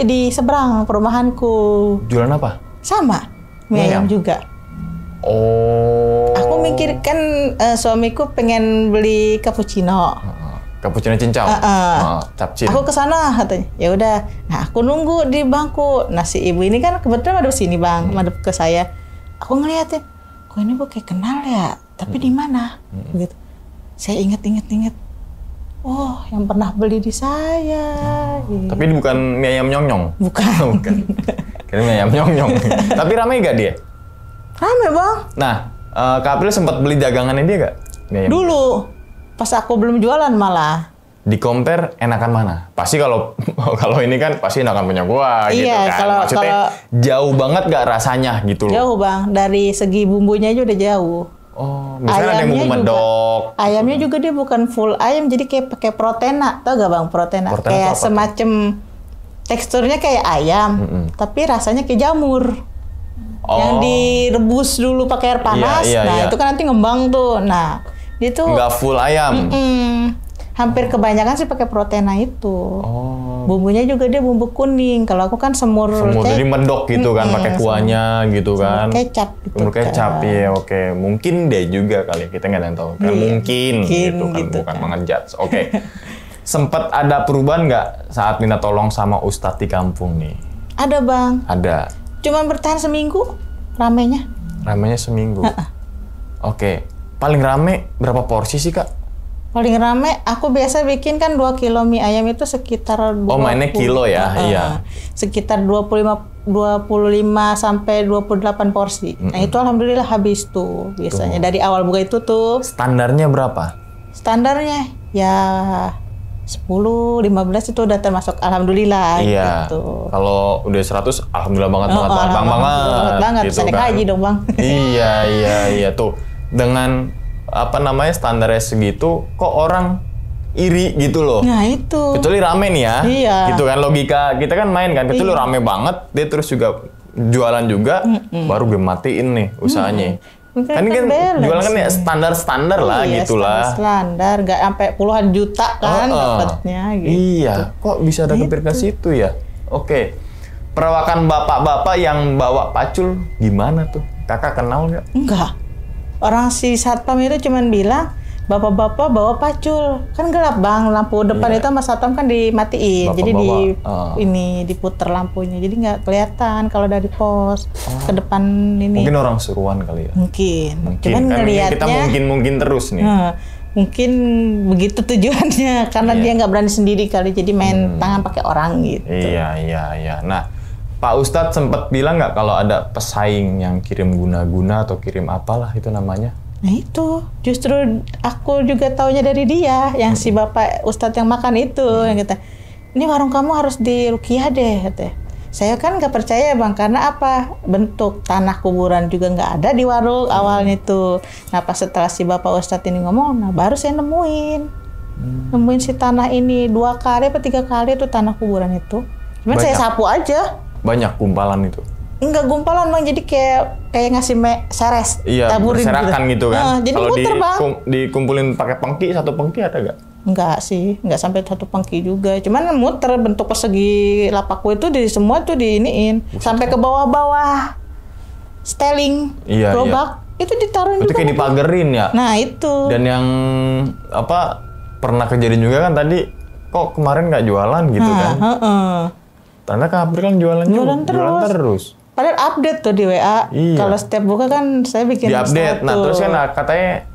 di seberang perumahanku. Jualan apa? Sama, mie ayam juga. Oh. Aku mikir kan suamiku pengen beli cappuccino. Cappuccino cincau, capcin. Aku kesana katanya. Ya udah. Nah aku nunggu di bangku. Nah si ibu ini kan kebetulan madep sini Bang, madep ke saya. Aku ngeliatin, kok ini bu kayak kenal ya. Tapi di mana? Gitu. Saya inget. Oh, yang pernah beli di saya. Gitu. Tapi bukan mie ayam nyong-nyong. Bukan. Bukan. Kira mie ayam nyong-nyong. Tapi ramai gak dia? Rame Bang. Nah, Kak April sempat beli dagangannya dia gak? Dulu. Pas aku belum jualan malah. Di compare enakan mana? Pasti kalau ini kan pasti enakan punya gua gitu kan. Maksudnya jauh banget gak rasanya gitu loh. Jauh Bang, dari segi bumbunya aja udah jauh. Oh, misalnya ada yang bumbu medok. Ayamnya juga dia bukan full ayam, jadi kayak pakai protena. Tau gak Bang protena? Kayak semacam teksturnya kayak ayam, tapi rasanya kayak jamur. Yang direbus dulu pakai air panas. Itu kan nanti ngembang tuh. Nah, dia tuh nggak full ayam. Hampir kebanyakan sih pakai protena itu. Bumbunya juga dia bumbu kuning. Kalau aku kan semur jadi medok gitu kan, pakai kuahnya gitu kan. Kecap gitu. Semur kecap ya, oke. Mungkin dia juga kali, kita nggak tahu. Kan mungkin gitu kan, bukan mengejudge. Oke. Sempet ada perubahan nggak saat minta tolong sama Ustadz di kampung nih? Ada Bang. Ada. Cuman bertahan seminggu ramenya. Ramenya seminggu. Oke. Paling rame berapa porsi sih Kak? Paling rame, aku biasa bikin kan 2 kilo mie ayam itu sekitar 20. Oh mainnya kilo ya? Iya. Sekitar 25 sampai 28 porsi. Nah itu alhamdulillah habis tuh biasanya. Dari awal buka itu tuh. Standarnya berapa? Standarnya ya 10, 15 itu udah termasuk alhamdulillah gitu. Kalau udah 100 alhamdulillah banget banget. Gitu Bisa naik haji dong Bang. Iya tuh. Dengan standarnya segitu kok orang iri gitu loh. Nah itu. Kecuali rame nih ya. Iya. Gitu kan logika kita kan main kan. Kecuali rame banget dia terus juga jualan juga baru gue matiin nih usahanya. Kan ini kan jualan kan ya standar lah gitulah. Standar nggak sampai puluhan juta kan dapatnya gitu. Iya, kok bisa ada kepikiran situ ya? Oke. Perawakan bapak-bapak yang bawa pacul gimana tuh? Kakak kenal nggak? Enggak. Orang si satpam itu cuman bilang bapak-bapak bawa pacul, kan gelap Bang, lampu depan itu sama satpam kan dimatiin, bapak jadi diputer lampunya, jadi nggak kelihatan kalau dari pos ke depan ini. Mungkin orang suruhan kali ya. Mungkin. Cuman kan ngelihatnya kita mungkin terus nih. Mungkin begitu tujuannya, karena dia nggak berani sendiri kali, jadi main tangan pakai orang gitu. Iya. Nah. Pak Ustadz sempat bilang nggak kalau ada pesaing yang kirim guna-guna atau kirim apalah itu namanya? Nah itu, justru aku juga taunya dari dia, yang si Bapak Ustadz yang makan itu, yang kata, ini warung kamu harus diruqyah deh, katanya. Saya kan nggak percaya Bang, karena apa? Bentuk tanah kuburan juga nggak ada di warung awalnya tuh. Nah pas setelah si Bapak Ustadz ini ngomong, nah baru saya nemuin si tanah ini 2 kali atau 3 kali tuh tanah kuburan itu. Cuman saya sapu aja. Banyak gumpalan itu. Enggak gumpalan Bang, jadi kayak ngasih seres, iya, taburin berserakan gitu kan. Jadi kalau muter Bang. Dikumpulin pakai pengki, 1 pengki ada gak? Enggak sih, enggak sampai 1 pengki juga. Cuman muter bentuk persegi lapakku itu di semua tuh diiniin. Sampai ke bawah-bawah styling gerobak itu ditaruhin juga. Itu kayak dipagerin ya? Nah itu. Dan yang pernah kejadian juga kan tadi, kok kemarin nggak jualan gitu kan? Ternyata Kak April kan jualan terus. Padahal update tuh di WA. Iya. Kalau setiap buka kan saya bikin di update. Nah terus kan katanya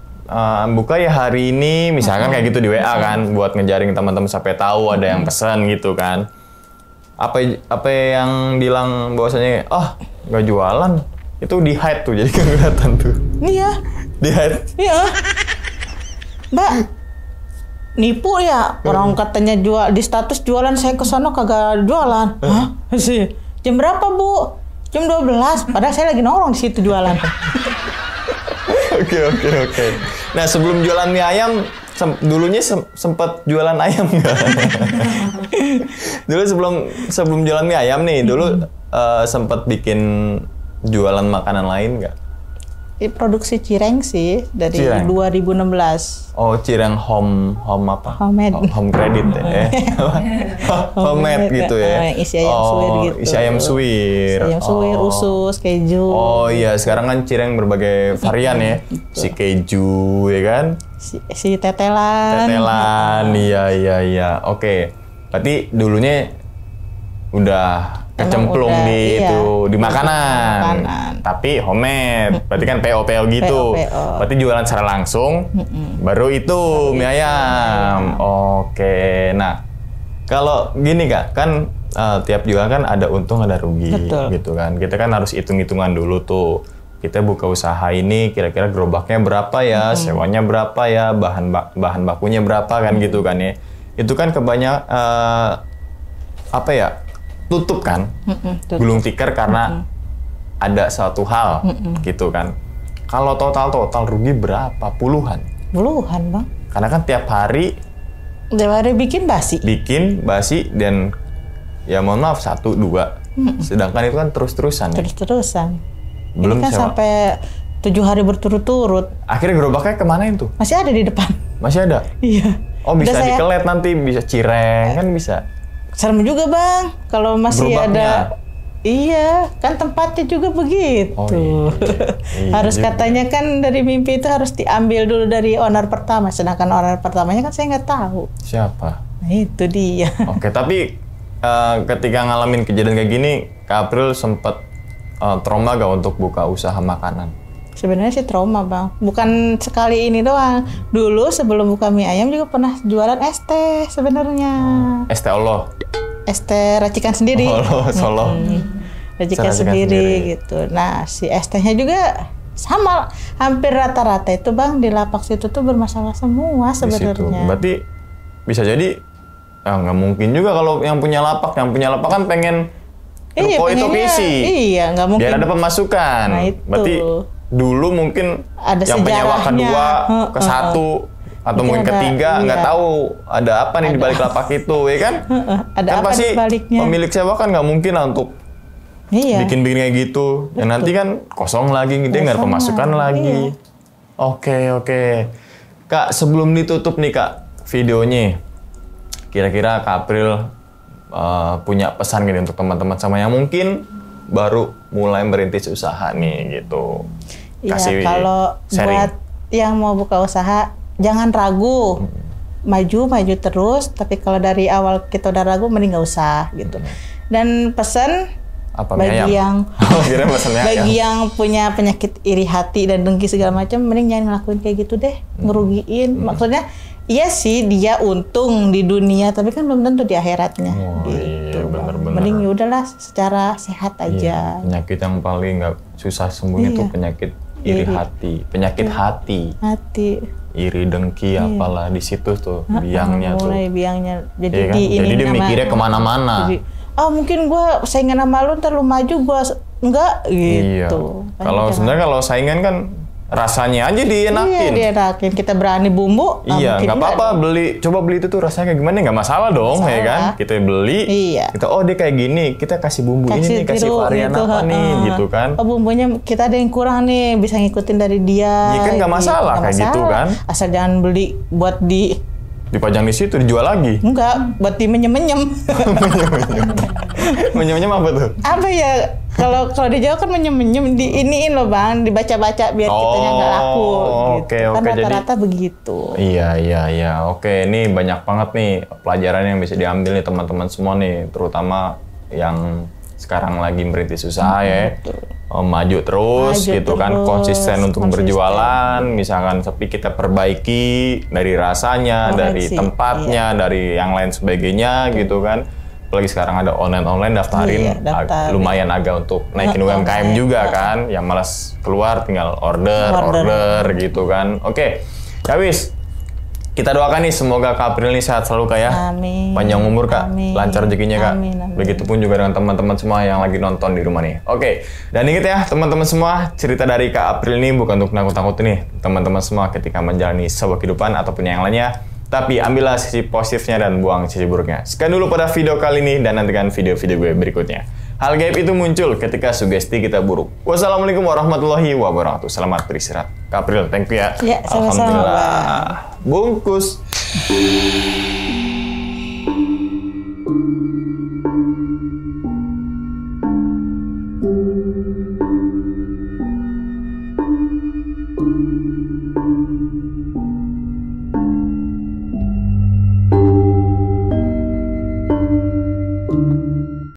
buka ya hari ini, misalkan kayak gitu di WA kan, buat ngejaring teman-teman sampai tahu ada yang pesan gitu kan. Apa yang bilang bahwasanya nggak jualan, itu di hide tuh, jadi nggak kelihatan tuh. Iya. Di hide. Iya. Mbak, nipu ya, orang katanya jual di status jualan, saya ke sono kagak jualan. Hah? Sih. Jam berapa Bu? Jam 12. Padahal saya lagi nongkrong di situ jualan. Oke. Nah sebelum jualan mie ayam, dulunya sempat jualan ayam nggak? Dulu sebelum jualan mie ayam nih, dulu sempat bikin jualan makanan lain nggak? Produksi cireng sih dari 2016. Oh, cireng home apa? Homemade. Home credit ya. Homemade gitu ya. Isi ayam suwir gitu. Isi ayam suwir. Isi ayam suwir, usus, keju. Oh iya, sekarang kan cireng berbagai varian ya. Si keju ya kan? Si tetelan. Tetelan, iya. Oke. Berarti dulunya udah kecemplung di makanan. Tapi homemade, berarti kan PO gitu. Berarti jualan secara langsung, baru itu mie ayam. Oke, nah kalau gini Kak, kan tiap jualan kan ada untung ada rugi. Betul. Gitu kan. Kita kan harus hitung-hitungan dulu tuh. Kita buka usaha ini kira-kira gerobaknya berapa ya, sewanya berapa ya, bahan bakunya berapa kan gitu kan ya. Itu kan tutup kan, gulung tikar karena ada suatu hal gitu kan. Kalau total rugi berapa? Puluhan Bang. Karena kan tiap hari bikin basi dan ya mohon maaf 1, 2. Sedangkan itu kan terus-terusan. Belum ini kan sampai 7 hari berturut-turut. Akhirnya gerobaknya kemana itu? Masih ada di depan. Masih ada? Iya. Oh bisa dikelet nanti, bisa cireng kan bisa. Serem juga Bang, kalau masih gerobaknya. ada. Iya, kan tempatnya juga begitu. Oh, iya. Harus katanya kan dari mimpi itu harus diambil dulu dari owner pertama, sedangkan owner pertamanya kan saya nggak tahu. Siapa? Nah itu dia. Oke, tapi ketika ngalamin kejadian kayak gini, Kak April sempat trauma gak untuk buka usaha makanan? Sebenarnya sih trauma Bang, bukan sekali ini doang. Dulu sebelum buka mie ayam juga pernah jualan es teh sebenarnya. Es teh Allah? Es teh racikan sendiri. Solo. Racikan sendiri gitu. Nah si es tehnya juga sama, hampir rata-rata itu Bang di lapak situ tuh bermasalah semua sebenarnya. Berarti bisa jadi nggak mungkin juga kalau yang punya lapak kan pengen ruko itu isi. Iya, nggak mungkin. Biar ada pemasukan. Nah, itu. Berarti dulu mungkin ada yang penyewa kedua ke satu atau mungkin ketiga nggak tahu ada apa nih di balik lapak itu, ya kan? Ada kan apa pasti di baliknya? Pemilik sewa kan nggak mungkin lah untuk bikin kayak gitu. Ya nanti kan kosong lagi, dia nggak ada pemasukan lagi. Oke. Kak, sebelum ditutup nih Kak videonya, kira-kira Kak April punya pesan gini untuk teman-teman sama yang mungkin baru mulai merintis usaha nih gitu. Iya, kalau buat yang mau buka usaha jangan ragu, maju terus. Tapi kalau dari awal kita udah ragu, mending nggak usah gitu. Dan pesan bagi yang punya penyakit iri hati dan dengki segala macam, mending jangan ngelakuin kayak gitu deh, ngerugiin. Maksudnya iya sih dia untung di dunia, tapi kan belum tentu di akhiratnya. Gitu. Iya, bener. Mending udahlah secara sehat aja. Iya, penyakit yang paling nggak susah sembuhnya tuh penyakit iri hati, penyakit hati, iri dengki, apalah di situ tuh biangnya tuh. Mulai biangnya jadi dia mikirnya kemana-mana. mungkin gue saingan sama lu, ntar lu maju gue enggak Iya. gitu. Kalau sebenarnya kalau saingan kan rasanya aja dienakin. Iya, dienakin. Kita berani bumbu. Iya, mungkin nggak apa-apa coba beli itu tuh rasanya kayak gimana, nggak masalah dong, ya kan? Kita beli, Iya. kita dia kayak gini, kita kasih bumbu ini nih, kasih varian gitu, apa nih, gitu kan? Bumbunya kita ada yang kurang nih, bisa ngikutin dari dia. Iya kan nggak masalah kayak gitu kan? Asal jangan beli buat dipajang di situ, dijual lagi. Enggak, buat menyem-menyem. Menyem-menyem apa tuh? Apa ya? Kalau di Jawa kan menyem-menyem, diiniin loh Bang, dibaca-baca biar kitanya nggak laku. Oke, gitu. Kan oke, rata-rata begitu. Iya. Oke, ini banyak banget nih pelajaran yang bisa diambil nih teman-teman semua nih, terutama yang sekarang lagi merintis usaha ya. Maju terus gitu kan, konsisten untuk berjualan, misalkan tapi kita perbaiki dari rasanya, dari tempatnya, dari yang lain sebagainya gitu kan. Apalagi sekarang ada online daftarin, lumayan agak untuk naikin UMKM juga kan, yang malas keluar tinggal order gitu kan. Oke, ya wis. Kita doakan nih semoga Kak April ini sehat selalu Kak ya. Amin. Panjang umur Kak, lancar rezekinya Kak. Amin. Begitupun juga dengan teman-teman semua yang lagi nonton di rumah nih. Oke, dan ingat ya teman-teman semua, cerita dari Kak April ini bukan untuk nakut-nakutin nih teman-teman semua ketika menjalani sebuah kehidupan ataupun yang lainnya. Tapi ambillah sisi positifnya dan buang sisi buruknya. Sekian dulu pada video kali ini dan nantikan video-video gue berikutnya. Hal gaib itu muncul ketika sugesti kita buruk. Wassalamualaikum warahmatullahi wabarakatuh. Selamat beristirahat. Kak April, thank you ya. Ya, sama-sama. Alhamdulillah. Bungkus.